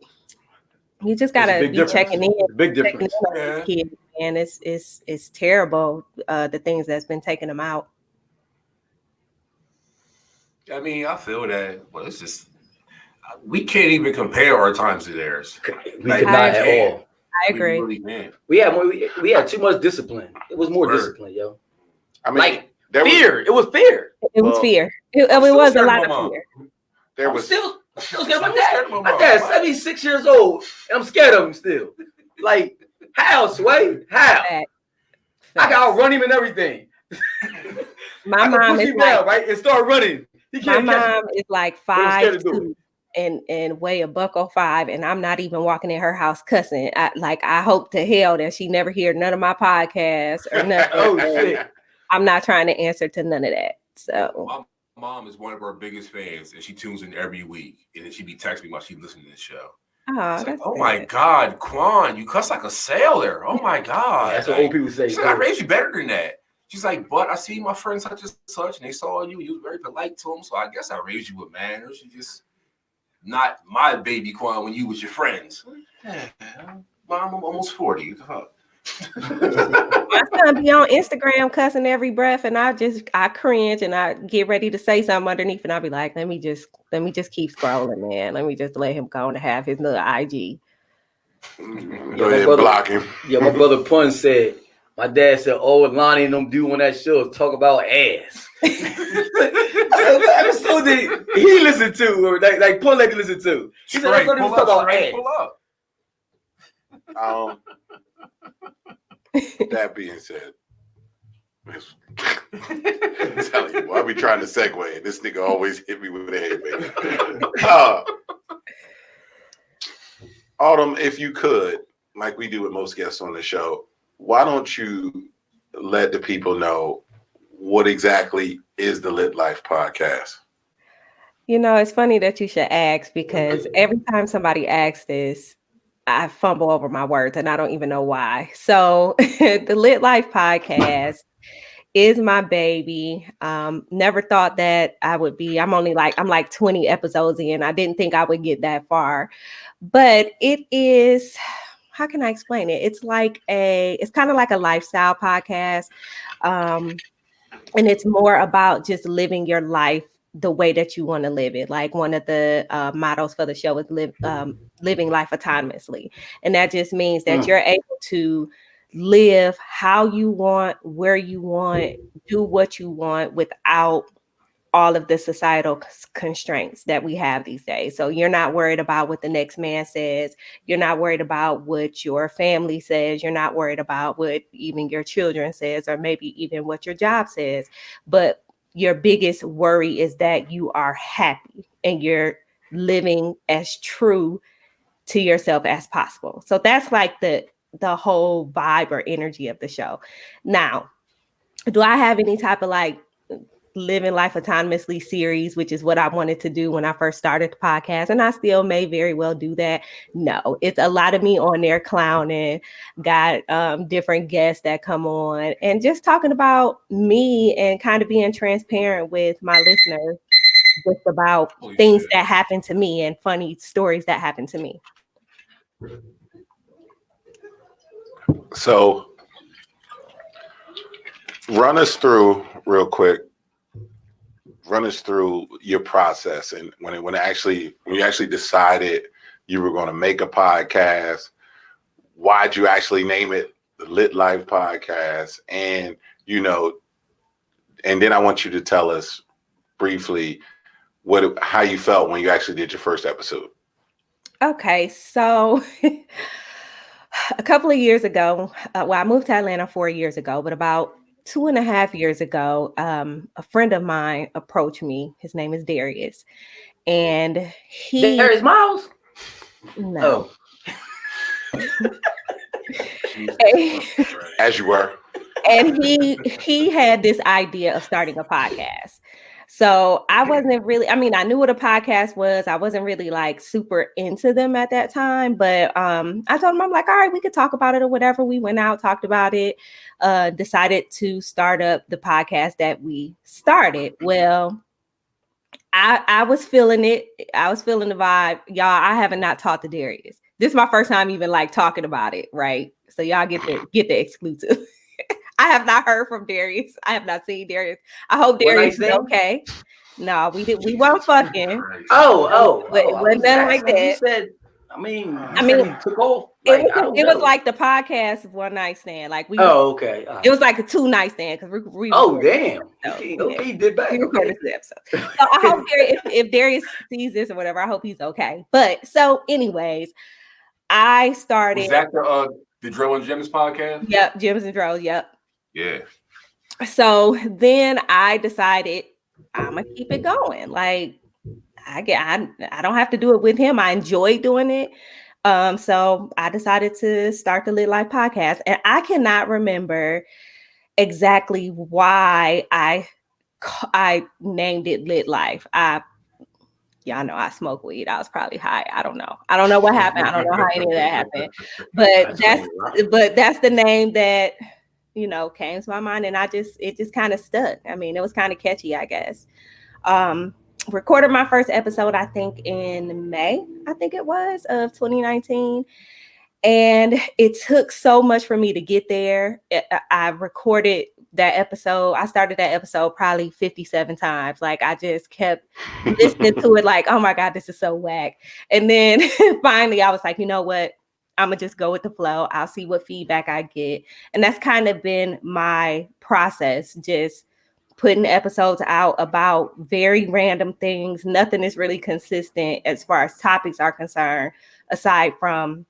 you just gotta be checking in. Big difference. On these kids, man. It's terrible, the things that's been taking them out. I mean, I feel that, but it's just we can't even compare our times to theirs. We could not at all. I agree. We really can't. We had too much discipline. It was more Word. discipline, yo. I mean, Like there fear. It was fear. It was Well, fear. It I'm was a still lot scared of my of mom. fear. there I'm was still scared of my Still dad. scared of my My mom. dad's 76 years old, and I'm scared of him still. Like, how, Sway? How? Fact. I gotta run him and everything. My I can mom push is him like, down, right, and start running. He my can't catch me. mom is like I'm scared to do 5'2" and weigh $105, and I'm not even walking in her house cussing. I hope to hell that she never hear none of my podcasts or nothing. Oh shit! I'm not trying to answer to none of that. So My mom is one of our biggest fans, and she tunes in every week, and then she be texting me while she listening to this show. It's like, oh my God, Quan, you cuss like a sailor. Oh my God. That's what old people say. She's like, I raised you better than that. She's like, but I see my friends such and such, and they saw you. You was very polite to them, so I guess I raised you with manners. You just not my baby Quan when you was your friends. Yeah, Mom, I'm almost 40. What the fuck? my son be on Instagram cussing every breath, and I cringe and I get ready to say something underneath, and I'll be like, let me just keep scrolling, man. Let me just let him go and have his little IG. Go ahead and block him. Yeah, my brother Pun said, my dad said, oh, Lonnie and them do on that show talk about ass. What episode did he listen to, or like Pun like to listen to? He said, I thought he was talking about ass. Pull up. That being said, I'm telling you, I be trying to segue, and this nigga always hit me with a head, baby. Autumn, if you could, like we do with most guests on the show, why don't you let the people know what exactly is the Lit Life podcast? It's funny that you should ask, because every time somebody asks this, I fumble over my words and I don't even know why. So the Lit Life podcast is my baby. Never thought that I would be. I'm like 20 episodes in. I didn't think I would get that far, but it is. How can I explain it? It's kind of like a lifestyle podcast, and it's more about just living your life the way that you want to live it. Like, one of the mottos for the show is living life autonomously. And that just means that you're able to live how you want, where you want, do what you want without all of the societal constraints that we have these days. So you're not worried about what the next man says. You're not worried about what your family says. You're not worried about what even your children says, or maybe even what your job says. But your biggest worry is that you are happy and you're living as true to yourself as possible. So that's like the whole vibe or energy of the show. Now, do I have any type of like living life autonomously series, which is what I wanted to do when I first started the podcast, and I still may very well do that? No, it's a lot of me on there clowning, got different guests that come on, and just talking about me and kind of being transparent with my listeners just about things that happen to me and funny stories that happen to me. So run us through real quick. Run us through your process and when you actually decided you were going to make a podcast. Why'd you actually name it the Lit Life Podcast? And and then I want you to tell us briefly how you felt when you actually did your first episode. Okay, so a couple of years ago, I moved to Atlanta 4 years ago, but about 2.5 years ago, a friend of mine approached me. His name is Darius, and Darius Miles? No. As you were. And he had this idea of starting a podcast. So I wasn't really, I mean, I knew what a podcast was. I wasn't really like super into them at that time, but I told him, I'm like, all right, we could talk about it or whatever. We went out, talked about it, decided to start up the podcast that we started. Well, I was feeling it. I was feeling the vibe. Y'all, I haven't not talked to Darius. This is my first time even like talking about it, right? So y'all get the exclusive. I have not heard from Darius. I have not seen Darius. I hope Darius is okay. No, we weren't fucking. But it wasn't nothing like that. You said, he took off. Like, it was like the podcast one night stand. Like we. Oh, okay. It was like a 2 night stand because we. Oh, damn. Okay, he did back. We recorded this episode. So I hope if Darius sees this or whatever, I hope he's okay. But so, anyways, I started. Was that the Drill and Gems podcast? Yep, Gems and Drills. Yep. Yeah. So then I decided I'm gonna keep it going. Like I don't have to do it with him. I enjoy doing it. So I decided to start the Lit Life Podcast, and I cannot remember exactly why I named it Lit Life. Y'all know I smoke weed. I was probably high. I don't know. I don't know what happened. I don't know how any of that happened. But that's the name that came to my mind, and it just kind of stuck. I mean, it was kind of catchy, I guess. Recorded my first episode, I think in May, of 2019. And it took so much for me to get there. I recorded that episode. I started that episode probably 57 times. Like I just kept listening to it like, oh my God, this is so whack. And then finally I was like, you know what? I'm gonna just go with the flow. I'll see what feedback I get. And that's kind of been my process, just putting episodes out about very random things. Nothing is really consistent as far as topics are concerned, aside from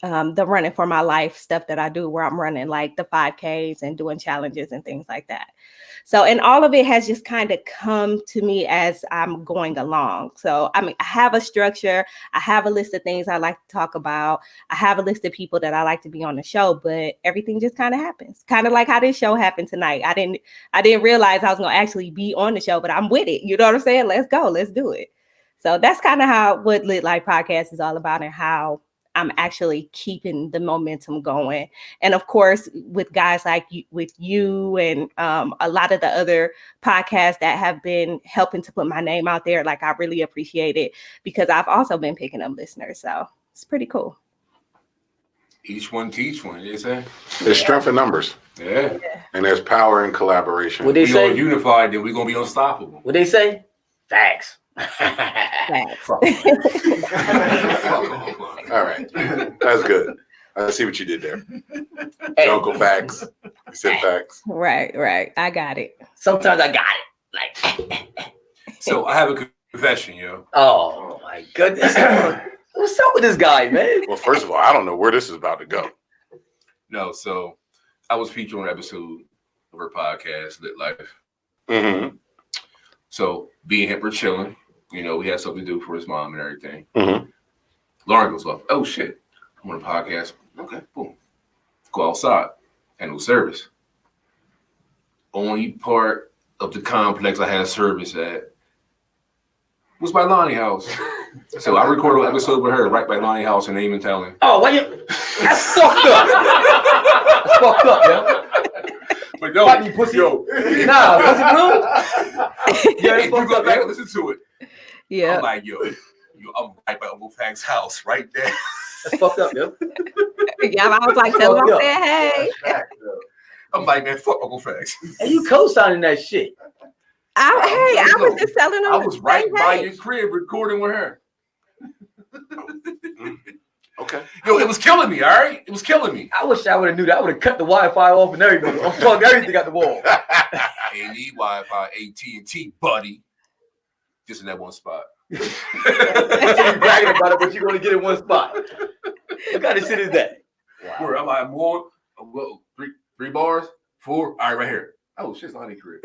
the running for my life stuff that I do, where I'm running like the 5Ks and doing challenges and things like that. So, and all of it has just kind of come to me as I'm going along. So, I mean, I have a structure. I have a list of things I like to talk about. I have a list of people that I like to be on the show, but everything just kind of happens. Kind of like how this show happened tonight. I didn't realize I was going to actually be on the show, but I'm with it. You know what I'm saying? Let's go. Let's do it. So that's kind of what Lit Life Podcast is all about, and how I'm actually keeping the momentum going. And of course, with guys like you and a lot of the other podcasts that have been helping to put my name out there, like I really appreciate it, because I've also been picking up listeners. So it's pretty cool. Each one teach one, you say? There's strength in numbers. Yeah. And there's power in collaboration. What they say? All unified, then we're going to be unstoppable. What they say? Facts. Facts. All right. That's good. I see what you did there. Uncle facts. You said facts. Right. I got it. Sometimes I got it. Like So I have a confession, yo. Oh my goodness. What's up with this guy, man? Well, first of all, I don't know where this is about to go. No, so I was featured on an episode of her podcast, Lit Life. Mm-hmm. So being hip or chilling, we had something to do for his mom and everything. Mm-hmm. Lauren goes off, oh shit, I'm on a podcast. Okay, boom. Go outside, handle service. Only part of the complex I had service at was by Lonnie house. So I recorded an episode with her right by Lonnie house and ain't even telling. Oh, why you? That's fucked up. That's fucked up, yo. But no, Fuck you, pussy. yo, Nah, pussy blue. Yeah, if you go back and listen to it, Yeah. I'm like, yo, I'm right by Uncle Fang's house, right there. That's fucked up, yo. Yeah, I was like, tell him I said, hey. I'm like, man, fuck Uncle Fang's. And you co-signing that shit. I was just telling him. I was right by hey. your crib recording with her. Okay. Yo, it was killing me, all right? It was killing me. I wish I would have knew that. I would have cut the Wi-Fi off and everything. Unplugged everything out the wall. Ain't need Wi-Fi, AT&T, buddy. Just in that one spot. You bragging about it, but you're gonna get in one spot. What kind of shit is that? Where I'm like, more, three bars, 4, all right, right here. Oh, shit's Lonnie crib.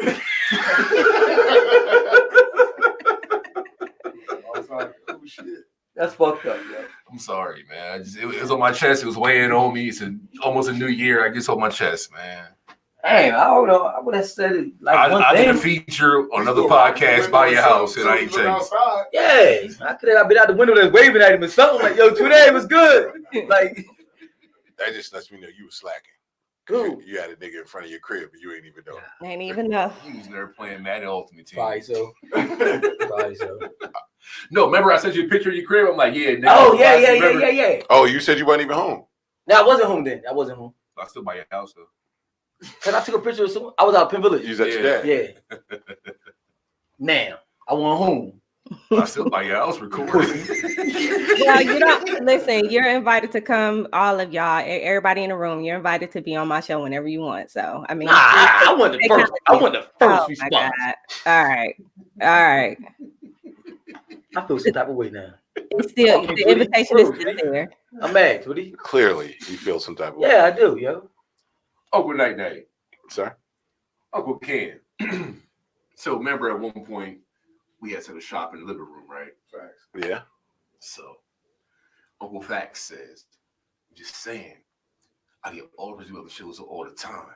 Oh shit. That's fucked up, yo. I'm sorry, man. It was on my chest. It was weighing on me. It's almost a new year. I just on my chest, man. Hey, I don't know. I would have said it like I did a feature on another podcast by your house, and I ain't telling you. Yeah, I could have been out the window that's waving at him or something like, yo, today was good. Like, That just lets me know you was slacking. cool. You had a nigga in front of your crib, but you ain't even know. Ain't even know. He was there playing Madden Ultimate Team. Probably so. Probably so. No, remember I sent you a picture of your crib? I'm like, yeah, nigga. Oh, yeah. Oh, you said you wasn't even home. No, I wasn't home then. I wasn't home. I still by your house, though. Cause I took a picture of someone. I was out Penn Village. You was at your dad. Yeah. Now, I went home. I still by your house recording. Well, you don't listen. You're invited to come. All of y'all, everybody in the room, you're invited to be on my show whenever you want. So, I mean, I want the first. I want the first Oh my response. God. All right. I feel some type of way now. It's still the invitation is still there. I'm mad, Twitty. Clearly, you feel some type of way. Yeah, I do, yo. Uncle Night Night. Sir? Uncle Ken. So remember at one point we had to shop in the living room, right? Facts. Yeah. So Uncle Fax says, just saying, I get offers to do other shows all the time.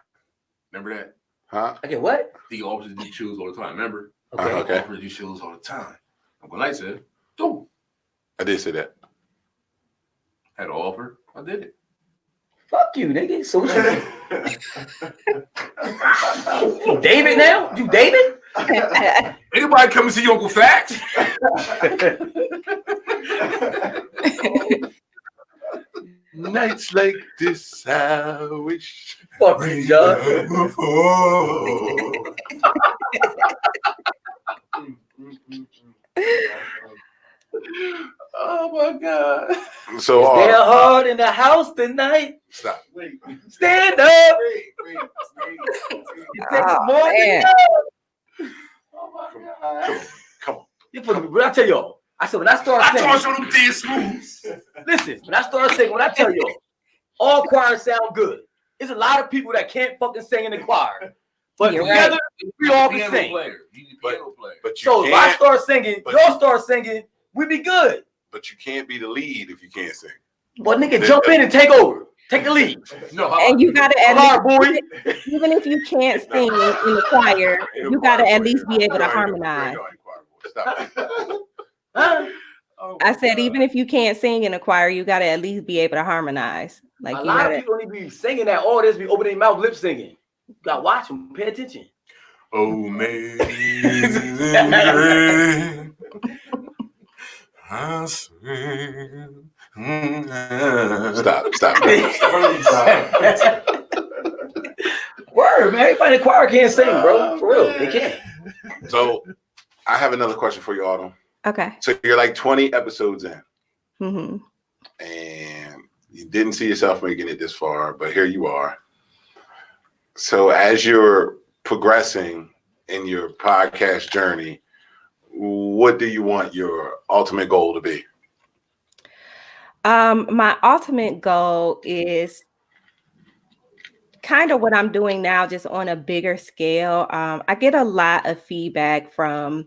Remember that? Huh? Okay, what? He offers to do shows all the time. Remember? Okay. Okay. He offers to do shows all the time. Uncle Night said, do. I did say that. Had an offer. I did it. Fuck you, nigga. So what you David now? You David? Anybody come and see Uncle Fax? Nights like this, I wish. Fuck you, John. Oh my God. So, They're hard in the house tonight. stop. Wait. Stand up. Wait. It takes Oh, more man. than enough. Oh my God. Come on. You put me, but I tell y'all, I said when I start I singing, told you them dance moves. listen, when I start singing, when I tell y'all, all choirs sound good. There's a lot of people that can't fucking sing in the choir. But You're together, we all can Piano sing. player. You need a piano player. But you So if I can't. start singing, but- y'all start singing, we be good. But you can't be the lead if you can't sing. But nigga, jump in and take over. Take the lead. No, And you gotta Come at on, least, boy. even if you can't sing in the choir, you gotta at least be able to harmonize. Stop. Huh? I said, even if you can't sing in a choir, you gotta at least be able to harmonize. Like A you lot of gotta. people don't even be singing that. All this be opening their mouth, lip singing. You gotta watch them. Pay attention. Oh man. I swear. Stop. Word, man. Everybody in the choir can't sing, bro. For real, they can't. So, I have another question for you, Autumn. Okay. So, you're like 20 episodes in, Mm-hmm. and you didn't see yourself making it this far, but here you are. So, as you're progressing in your podcast journey, what do you want your ultimate goal to be? My ultimate goal is kind of what I'm doing now, just on a bigger scale. I get a lot of feedback from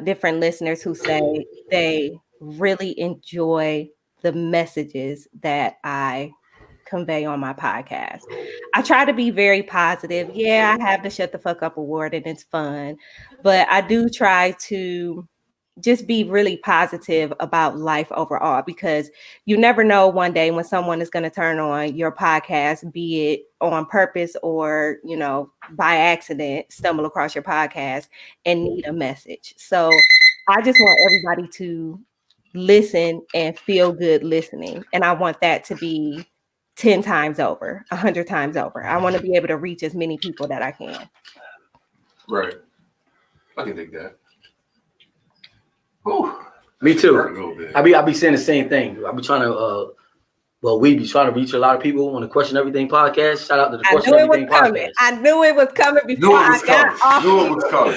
different listeners who say they really enjoy the messages that I convey on my podcast. I try to be very positive. Yeah, I have the Shut the Fuck Up Award and it's fun, but I do try to just be really positive about life overall, because you never know one day when someone is going to turn on your podcast, be it on purpose or, by accident, stumble across your podcast and need a message. So I just want everybody to listen and feel good listening. And I want that to be 10 times over, 100 times over. I want to be able to reach as many people that I can. Right. I can dig that. Whew. Me too. I be saying the same thing. I be trying to we be trying to reach a lot of people on the Question Everything podcast. Shout out to the Question Everything podcast. I knew it was coming before I got off. Knew it was coming.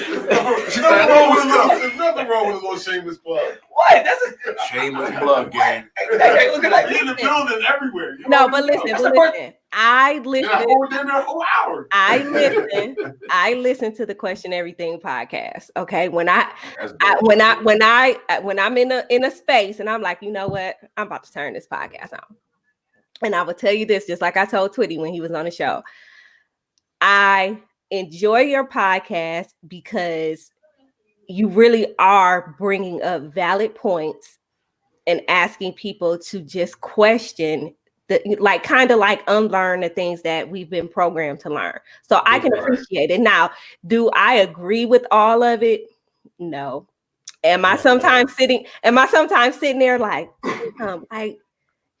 There's nothing wrong with a little shameless plug. What? That's a shameless plug game. Hey, look at that. In the building everywhere. No, but listen. I listen. Whole hour. I listen to the Question Everything podcast. Okay, when I'm in a space and I'm like, you know what, I'm about to turn this podcast on. And I will tell you this, just like I told Twitty when he was on the show, I enjoy your podcast because you really are bringing up valid points and asking people to just question kind of unlearn the things that we've been programmed to learn. So I can appreciate it. Now, do I agree with all of it? No. Am I sometimes sitting there like,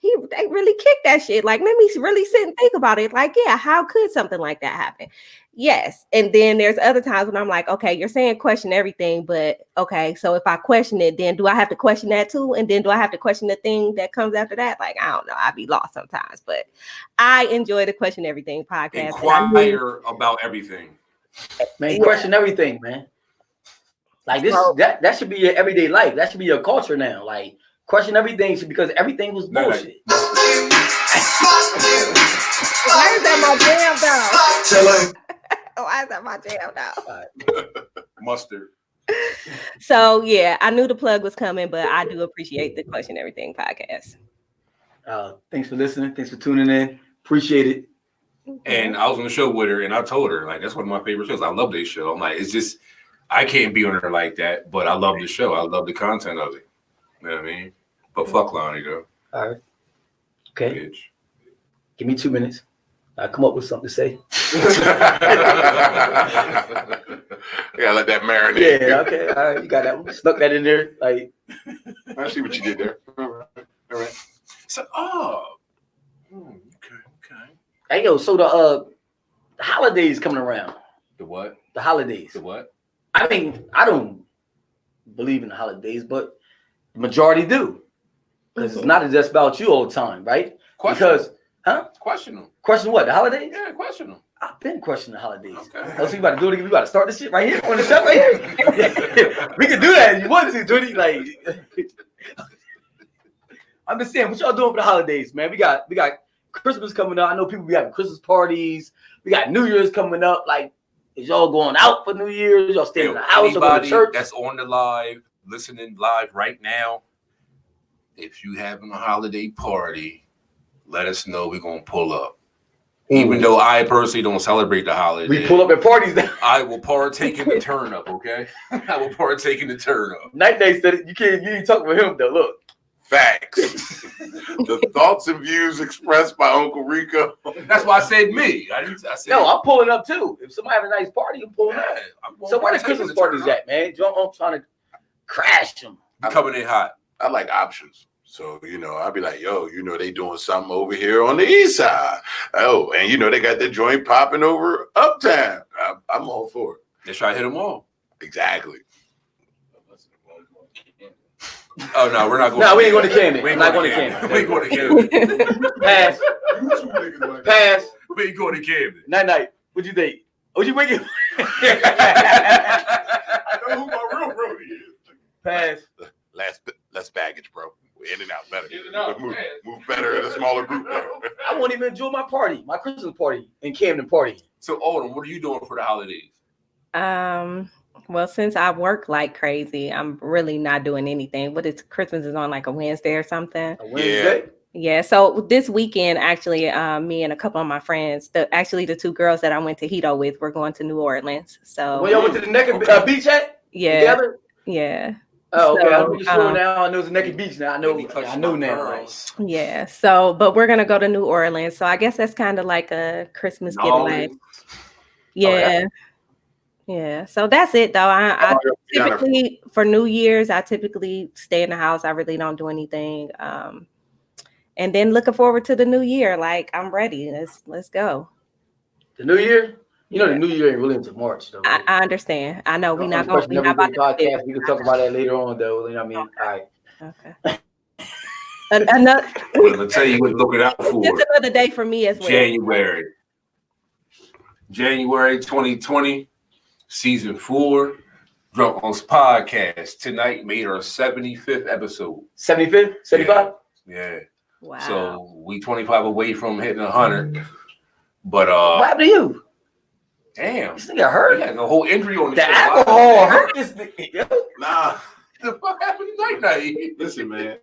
they really kicked that shit. Like, let me really sit and think about it. Like, yeah, how could something like that happen? Yes. And then there's other times when I'm like, okay, you're saying question everything, but okay, so if I question it, then do I have to question that too? And then do I have to question the thing that comes after that? Like, I don't know. I'd be lost sometimes, but I enjoy the Question Everything podcast. Inquire about everything. Man, question everything, man. Like this, that should be your everyday life. That should be your culture now. Like, question everything because everything was bullshit. Why is that my jam though? Why is that my jam though? Mustard. So yeah, I knew the plug was coming, but I do appreciate the Question Everything podcast. Thanks for listening. Thanks for tuning in. Appreciate it. And I was on the show with her, and I told her, like, that's one of my favorite shows. I love this show. I'm like, it's just, I can't be on her like that, but I love the show. I love the content of it. You know what I mean? But fuck Lonnie, though. All right. Okay. Bitch. Give me 2 minutes. I'll come up with something to say. Yeah, let that marinate. Yeah, okay. All right, you got that one. Snuck that in there. Like, I see what you did there. All right. So, okay. Hey, yo, so the holidays coming around. The what? The holidays. The what? I mean, I don't believe in the holidays, but the majority do. Because it's not just about you all the time, right? Question. Because, Question them. Question what? The holidays? Yeah, question them. I've been questioning the holidays. Okay. Oh, so you about to do it again? We about to start this shit right here on the show right here? We can do that if you want to, Twitty. Like, I'm just saying, what y'all doing for the holidays, man? We got Christmas coming up. I know people be having Christmas parties. We got New Year's coming up. Like, is y'all going out for New Year's? Y'all staying in the house or going to church? That's on the live, listening live right now. If you having a holiday party, let us know. We're gonna pull up. Even though I personally don't celebrate the holiday, we pull up at parties then. I will partake in the turn up, okay? I will partake in the turn up. Night said you ain't talking with him though. Look. Facts. The thoughts and views expressed by Uncle Rico. That's why I said me. I said, no, I'm pulling up too. If somebody have a nice party, I'm pulling up. So where the Christmas parties at, man? I'm trying to crash them. I'm coming in hot. I like options. So, I'll be like, yo, they doing something over here on the east side. Oh, and they got the joint popping over uptown. I'm all for it. Let's try to hit them all. Exactly. Oh, no, we're not going. No, we ain't going to Camden. We're not going to Camden. We ain't going to Camden. Pass. Pass. We ain't going to Camden. Night. What'd you think? What'd you make it? I know who my real brody is. Pass. Less baggage, bro. We're in and out better. In and out, Move man. better in a smaller group there. I won't even enjoy my party, my Christmas party in Camden party. So, Autumn, what are you doing for the holidays? Well, since I work like crazy, I'm really not doing anything. But it's Christmas is on like a Wednesday or something. A Wednesday? Yeah. So this weekend, actually, me and a couple of my friends, the two girls that I went to Hito with, we're going to New Orleans. So When y'all went to the Naked Beach at? yeah, Together? yeah. Oh, okay. So, I'm pretty sure now. I know it's a Naked Beach now. I know now. Right? Yeah. So, but we're gonna go to New Orleans. So I guess that's kind of like a Christmas getaway. Yeah. Yeah. So that's it though. I typically for New Year's, I typically stay in the house. I really don't do anything. And then looking forward to the new year. Like I'm ready. Let's go. The new year? You know the new year ain't really until March though. Right? I understand. I know we're not about to podcast. We can talk about that later on though. You know what I mean? All right. Okay. Another, I'm gonna tell you what looking out for. It's another day for me as well. January 2020, season 4, Drunk Unks podcast. Tonight made our 75th episode. 75th? 75? Yeah. Wow. So we 25 away from hitting 100. But what happened to you? Damn. This nigga hurt? Yeah, the whole injury on the show. alcohol hurt this nigga. Nah. The fuck happened tonight? Listen, man.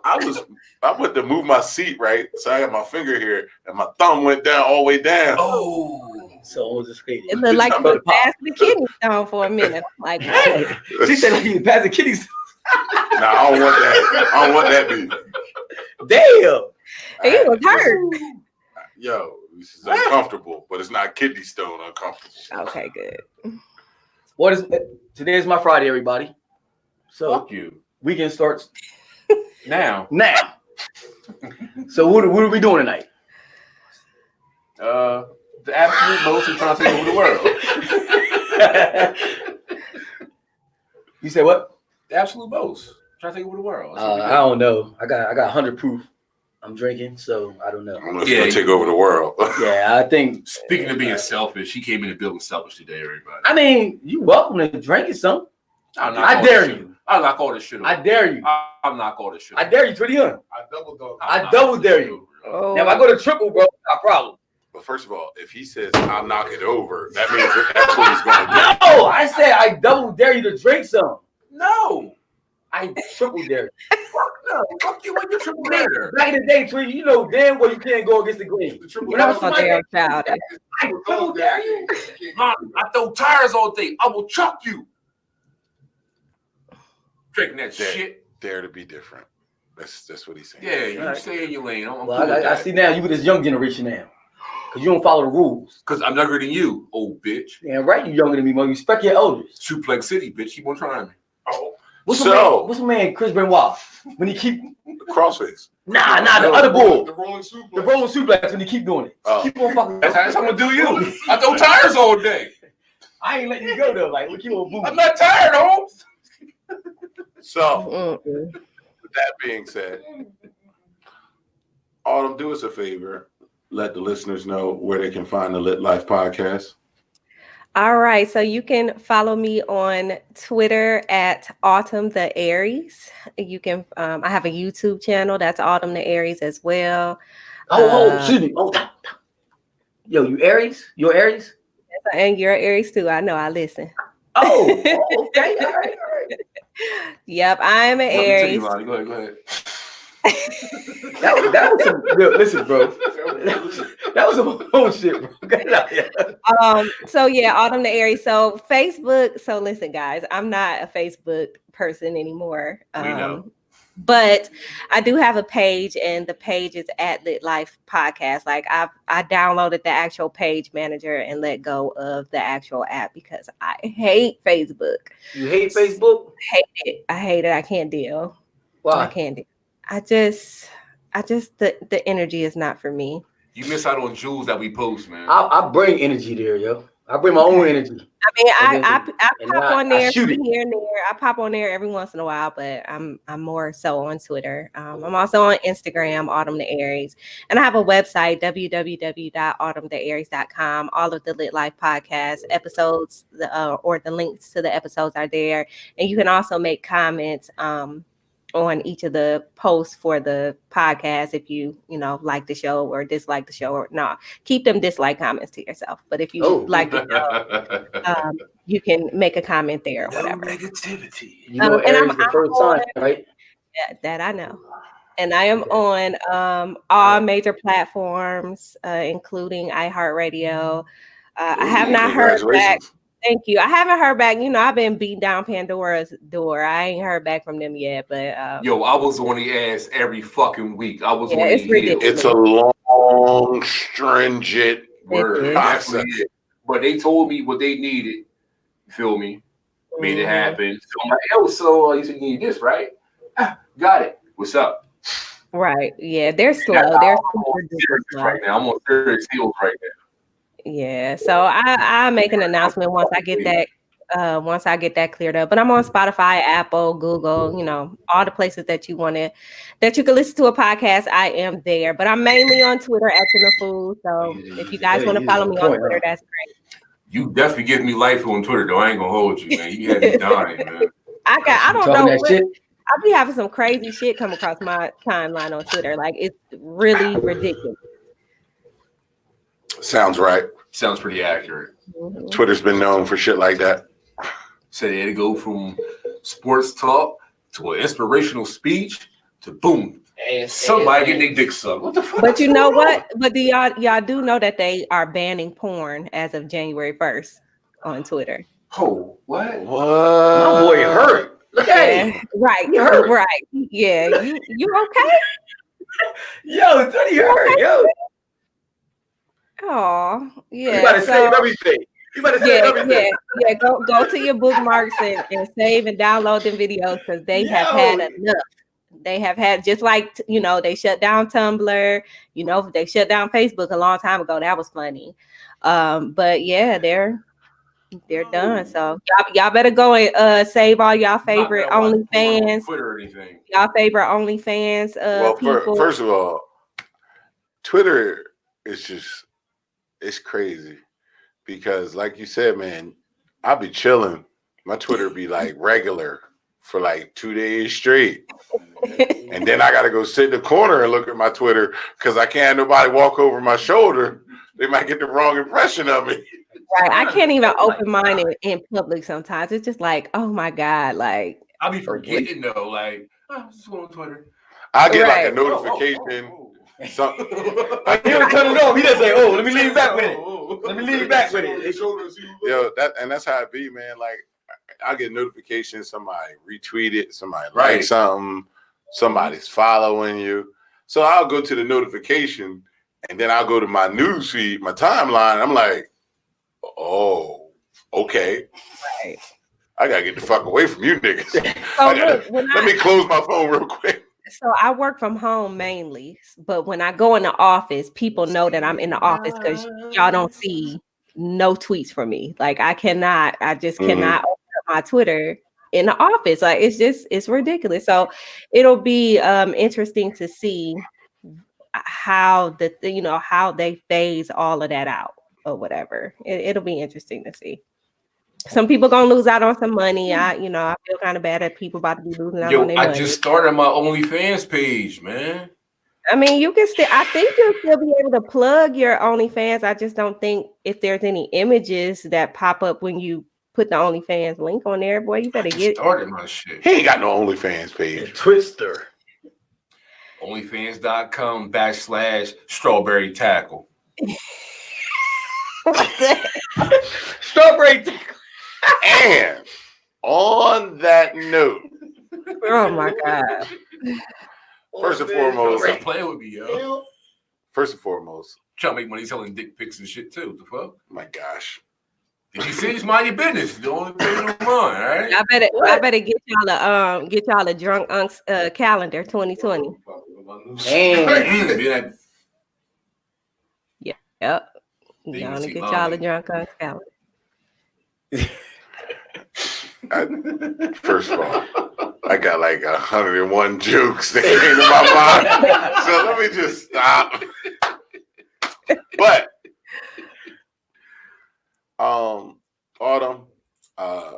I went to move my seat, right? So I got my finger here, and my thumb went down all the way down. Oh. So it was just crazy. It looked like you was passing the kidney stone for a minute. Like, hey, she said like you was passing kidney stone. Nah, I don't want that beef. Damn. He was hurt. Yo, this is uncomfortable, but it's not kidney stone uncomfortable. Okay, good. Today is my Friday, everybody. So fuck you. Weekend starts now. So what are we doing tonight? The absolute most and trying to take over the world. You said what? The absolute most. Trying to take over the world. I don't know. I got 100 proof. I'm drinking, so I don't know. I'm gonna take over the world. Yeah, I think. Speaking of being selfish, he came in the building selfish today, everybody. I mean, you welcome to drink some. I dare you. I'll knock all this shit over. I dare you. I'll knock all this shit over. I dare you, 21. I double dare you. Oh. Now, if I go to triple, bro, not a problem. But first of all, if he says I'll knock it over, that means that's what he's going to do. No, I said I double dare you to drink some. No. I triple dare you. No, fuck you when you triple dare. Back in the day, Tree, you know damn well you can't go against the green. I triple dare you. Mom, I throw tires all day. I will chuck you. Drinking that shit. Dare to be different. That's what he's saying. Yeah, you stay in your lane. I see now you with this young generation now. Because you don't follow the rules. Because I'm younger than you, old bitch. Yeah, right, you younger than me, man. You respect your elders. Suplex City, bitch. Keep on trying me. Oh. What's my man Chris Benoit? When he keep crossface. Nah, the other bull. The rolling suplex. The rolling suplex when he keep doing it. Keep on fucking. That's how I'm gonna do you. I throw tires all day. I ain't letting you go though. Like we keep on moving. I'm not tired, Holmes. So, with that being said, Autumn, do us a favor. Let the listeners know where they can find the Lit Life podcast. All right. So you can follow me on Twitter at Autumn The Aries. You can, I have a YouTube channel that's Autumn The Aries as well. Excuse me. Yo, you Aries? You're Aries? And you're Aries too. I know. I listen. Oh, okay. All right. Yep. I'm an Aries. Go ahead. That was some listen, bro. That was some bullshit, bro. So yeah, Autumn the Aries. So Facebook. So listen, guys, I'm not a Facebook person anymore. We know. But I do have a page, and the page is at Lit Life Podcast. Like I downloaded the actual page manager and let go of the actual app because I hate Facebook. You hate Facebook? I hate it. I can't deal. Why? I can't deal. I just the energy is not for me. You miss out on jewels that we post, man. I bring energy there, yo. I bring my own energy. I mean, And I then- pop on I there shoot it. from here and there. I pop on there every once in a while, but I'm more so on Twitter. I'm also on Instagram, Autumn The Aries, and I have a website, www.autumnthearies.com. All of the Lit Life podcast episodes, or the links to the episodes are there, and you can also make comments on each of the posts for the podcast if you like the show or dislike the show, or no, keep them dislike comments to yourself. But if you like the show, you can make a comment there or whatever. Negativity. You know, And Aries the first sign, right? that I know. And I am on all major platforms, including iHeartRadio. I have not heard back. Thank you. I haven't heard back. I've been beating down Pandora's door. I ain't heard back from them yet, but yo, I was on the ass every fucking week. I was on it's the ridiculous. It's a long, stringent word. Definitely is. But they told me what they needed. You feel me? Made it happen. So I'm like, yo, so you said you need this, right? Got it. What's up? Right. Yeah, they're slow. They're super duper slow. Right now. I'm on serious heels right now. Yeah. So I make an announcement once I get that cleared up. But I'm on Spotify, Apple, Google, all the places that you can listen to a podcast. I am there. But I'm mainly on Twitter at the Fool. So if you guys want to follow me on Twitter, that's great. You definitely give me life on Twitter, though. I ain't gonna hold you, man. You had me dying, man. I don't know what I'll be having some crazy shit come across my timeline on Twitter. Like, it's really ridiculous. Sounds right. Sounds pretty accurate. Mm-hmm. Twitter's been known for shit like that. So they had to go from sports talk to an inspirational speech to boom. Somebody getting their dick sucked. What the fuck? But you know what? But y'all do know that they are banning porn as of January 1st on Twitter. Oh, what? My boy hurt. Look at him. Right. He hurt. Right. Yeah. You okay? Yo, he hurt. Yo. Oh, yeah. You better save everything. You better save everything. Yeah. Go to your bookmarks and save and download them videos, because they have had enough. They have had, just like, they shut down Tumblr, they shut down Facebook a long time ago. That was funny. But yeah, they're done. So y'all better go and save all y'all favorite OnlyFans. Twitter or anything. Y'all favorite OnlyFans people. First of all, Twitter is just, it's crazy. Because like you said, man, I'll be chilling. My Twitter be like regular for like 2 days straight. And then I got to go sit in the corner and look at my Twitter because I can't have nobody walk over my shoulder. They might get the wrong impression of me. Right. I can't even open mine in public sometimes. It's just like, oh my God. Like, I'll be forgetting though. Like, just go on Twitter. I get like a notification. He don't turn it off. He just say, "Oh, let me lean back with it. Let me lean back with it." Yo, that's how it be, man. Like, I get notifications. Somebody retweeted. Somebody like something. Somebody's following you. So I'll go to the notification, and then I'll go to my news feed, my timeline. And I'm like, oh, okay. Right. I gotta get the fuck away from you niggas. So let me close my phone real quick. So I work from home mainly, but when I go in the office, people know that I'm in the office because y'all don't see no tweets from me. Like, I just cannot open up my Twitter in the office. Like, it's ridiculous. So it'll be interesting to see how how they phase all of that out or whatever. It'll be interesting to see. Some people gonna lose out on some money. I feel kind of bad that people about to be losing out on their money. I just started my OnlyFans page, man. I mean, I think you'll still be able to plug your OnlyFans. I just don't think if there's any images that pop up when you put the OnlyFans link on there. Boy, you better get started my shit. He ain't got no OnlyFans page. Twister. OnlyFans.com/strawberry tackle. Strawberry tackle. And on that note, oh my God. First and foremost, Stop playing with me, yo. First and foremost, trying to make money selling dick pics and shit too. The fuck? My gosh. Did you see? It's mind your business. The only thing on mine, all right? I better get y'all a drunk Unks calendar 2020. Damn. Yep. Y'all get y'all a drunk Unks calendar. First of all, I got like 101 jokes that came to my mind. So let me just stop. But Autumn,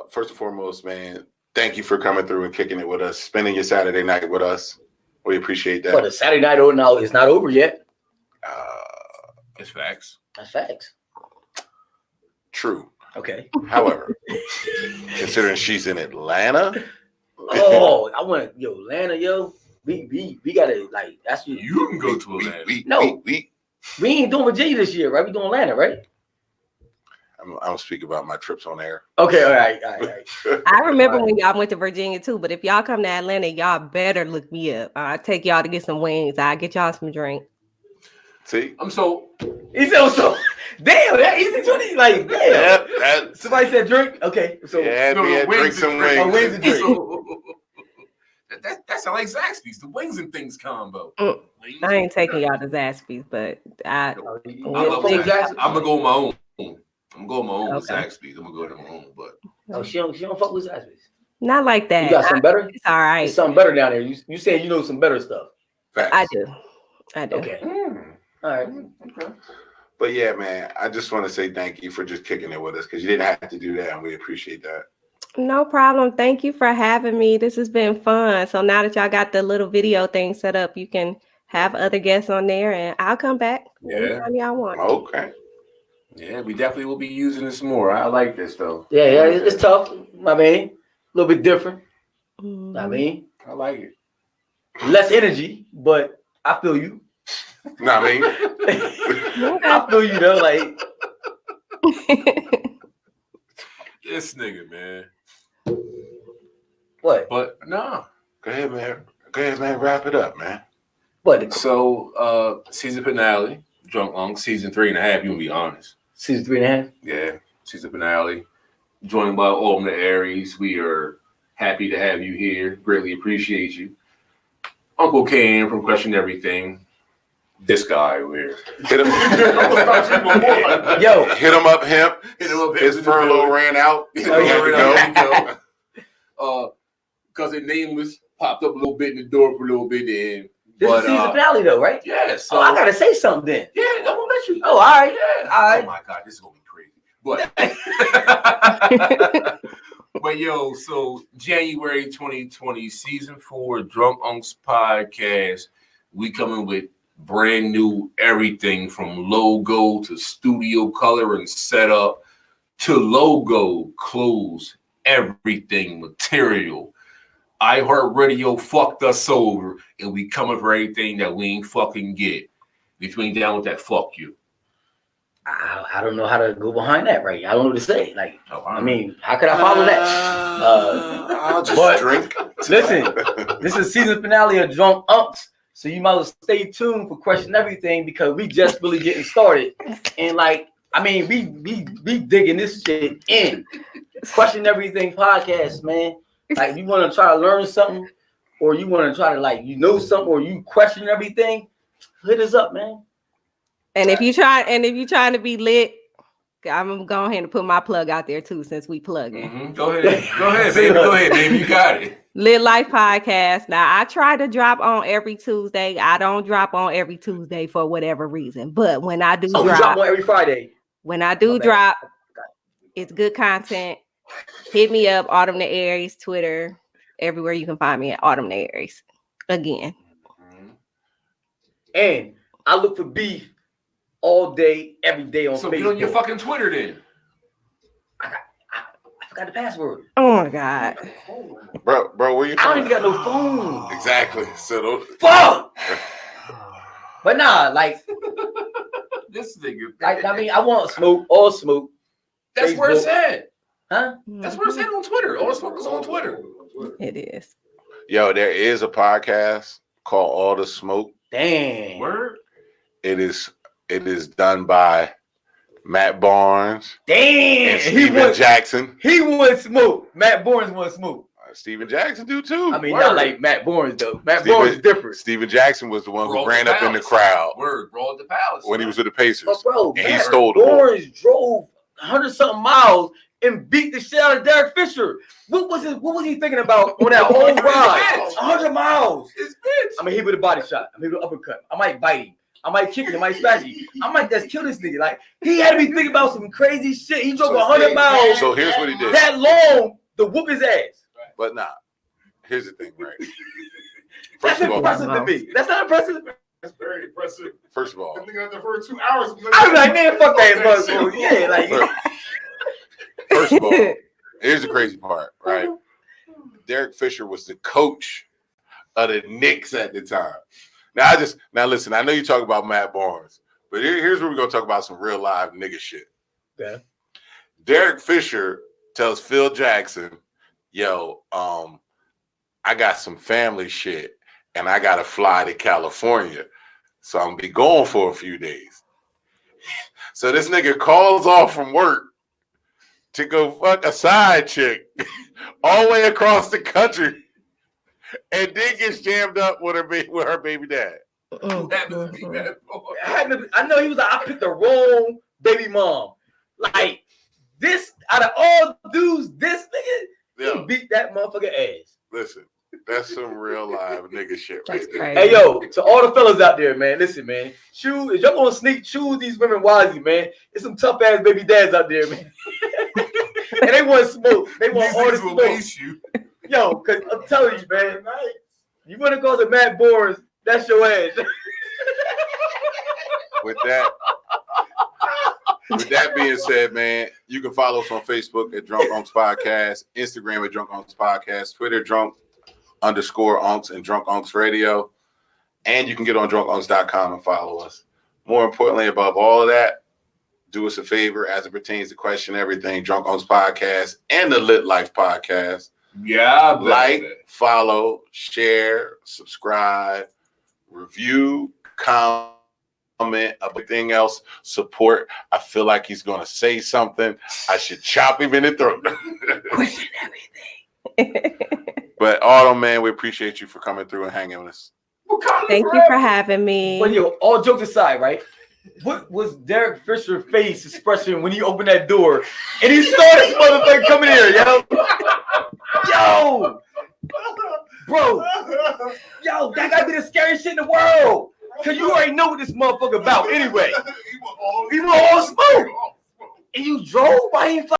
first and foremost, man, thank you for coming through and kicking it with us, spending your Saturday night with us. We appreciate that. But the Saturday night now is not over yet. It's facts. That's facts. True. Okay. However, considering she's in Atlanta. Oh, I want Atlanta, yo. We gotta like that's what You can go to Atlanta. We ain't doing Virginia this year, right? We doing Atlanta, right? I'm gonna speak about my trips on air. Okay, all right. I remember when y'all went to Virginia too, but if y'all come to Atlanta, y'all better look me up. I'll take y'all to get some wings. I'll get y'all some drink. See? I'm so. He said so. Damn, that easy 20. Like, damn. Yeah, Somebody said drink. Okay, so drink some wings. Oh, wings and drink. So, that sounds like Zaxby's, the wings and things combo. I ain't taking y'all to Zaxby's, but I'm gonna go on my own. I'm going on my own with Zaxby's. I'm gonna go to my own, but she don't fuck with Zaxby's. Not like that. You got some better? It's all right. There's something better down there. You saying you know some better stuff. Facts. I do. Okay. All right. okay. But yeah, man, I just want to say thank you for just kicking it with us because you didn't have to do that, and we appreciate that. No problem. Thank you for having me. This has been fun. So now that y'all got the little video thing set up, you can have other guests on there, and I'll come back anytime y'all want. Okay. Yeah, we definitely will be using this more. I like this though. Yeah, it's tough. I mean, a little bit different. Mm-hmm. I mean, I like it. less energy, but I feel you. No, I mean, I feel you though. Like This nigga, man. what? But no. Go ahead, man. Wrap it up, man. What? So season finale, Drunk Unks, season 3.5, you gonna be honest. Season 3.5? Yeah, season finale. Joined by Autumn The Aries. We are happy to have you here. Greatly appreciate you. Uncle Cam from Question Everything. This guy over here. Hit him. Yo, Hit him up, Hemp. Hit him up. His furlough ran out. Because it nameless popped up a little bit in the door for a little bit. And this is season finale though, right? yeah. So I gotta say something then. Yeah, I'm gonna let you. Oh, all right. Yeah. All right. Oh my God, this is gonna be crazy. But yo, so January 2020, season 4, Drunk Unks podcast. We coming with brand new everything from logo to studio color and setup to logo, clothes, everything, material. iHeartRadio fucked us over, and we coming for everything that we ain't fucking get. Between down with that, fuck you. I don't know how to go behind that, right? I don't know what to say. Like, I mean, how could I follow that? I'll just drink. Listen, this is season finale of Drunk Unks, so you might as well stay tuned for Question Everything because we just really getting started. And like, I mean, we digging this shit in. Question Everything podcast, man. Like, you want to try to learn something, or you want to try to something, or you question everything, hit us up, man. And if you trying to be lit, I'm gonna go ahead and put my plug out there too, since we plugging. Mm-hmm. Go ahead, baby. Go ahead, baby. You got it. Lit Life Podcast. Now I try to drop on every Tuesday. I don't drop on every Tuesday for whatever reason, but when I do drop on every Friday. When I do drop, it's good content. Hit me up, Autumn The Aries, Twitter, everywhere you can find me at Autumn The Aries. Again. And I look for beef all day, every day on Facebook. So get on your fucking Twitter then. I forgot the password. Oh my God. Bro, where you from? I don't even got no phone. Exactly. So fuck. But nah, like this nigga. Like, I mean, I want smoke, all smoke. That's Facebook. where it's at. Huh? That's where it's at on Twitter. All smoke is on Twitter. It is. Yo, there is a podcast called All the Smoke. Damn. Word. It is done by Matt Barnes. Damn. And Steven Jackson. He wants smoke. Matt Barnes wants smoke. Steven Jackson do too. I mean, not like Matt Barnes though. Barnes is different. Steven Jackson was the one who ran up in the crowd. Word, bro, at the Palace. When he was with the Pacers. But bro, and he stole the ball. Barnes drove 100-something miles and beat the shit out of Derek Fisher. What was he thinking about on that whole ride? 100 miles. I'm gonna hit with a body shot. I'm gonna hit with an uppercut. I might bite him. I might kick him. I might smash him. I might just kill this nigga. Like, he had to be thinking about some crazy shit. He drove 100 miles. So here's what he did. That long to whoop his ass. But nah, here's the thing, right? That's impressive to me. That's not impressive. That's very impressive. First of all, I think after the first 2 hours, I'm like, man, fuck that motherfucker. Yeah, like. First of all, here's the crazy part, right? Derek Fisher was the coach of the Knicks at the time. Now listen, I know you talk about Matt Barnes, but here's where we're gonna talk about some real live nigga shit. Yeah. Derek Fisher tells Phil Jackson, yo, I got some family shit and I gotta fly to California. So I'm gonna be gone for a few days. So this nigga calls off from work to go fuck a side chick all the way across the country, and then gets jammed up with her baby dad. I know he was like, I picked the wrong baby mom. Like, this, out of all dudes, this nigga, he beat that motherfucker ass. Listen, that's some real live nigga shit right That's there. crazy. Hey, yo, to all the fellas out there, man, listen, man. If y'all gonna choose these women wisely, man. There's some tough ass baby dads out there, man. And they want smoke. They want all the smoke. Yo, cause I'm telling you, man, you wanna call the Matt Barnes, that's your ass. With that being said, man, you can follow us on Facebook at Drunk Unks Podcast, Instagram at Drunk Unks Podcast, Twitter drunk_unks and Drunk Unks Radio. And you can get on drunkunks.com and follow us. More importantly, above all of that, do us a favor as it pertains to Question Everything, Drunk Unks Podcast, and the Lit Life Podcast. Yeah, like, follow, share, subscribe, review, comment, everything else, support. I feel like he's going to say something. I should chop him in the throat. Question everything. But Autumn, man, we appreciate you for coming through and hanging with us. Thank you for having me. But yo, all jokes aside, right? What was Derek Fisher's face expression when he opened that door and he saw this motherfucker coming here, yo? Yo! Bro! Yo, that gotta be the scariest shit in the world! Cause you already know what this motherfucker about anyway. He was all smoke! And you drove? Why he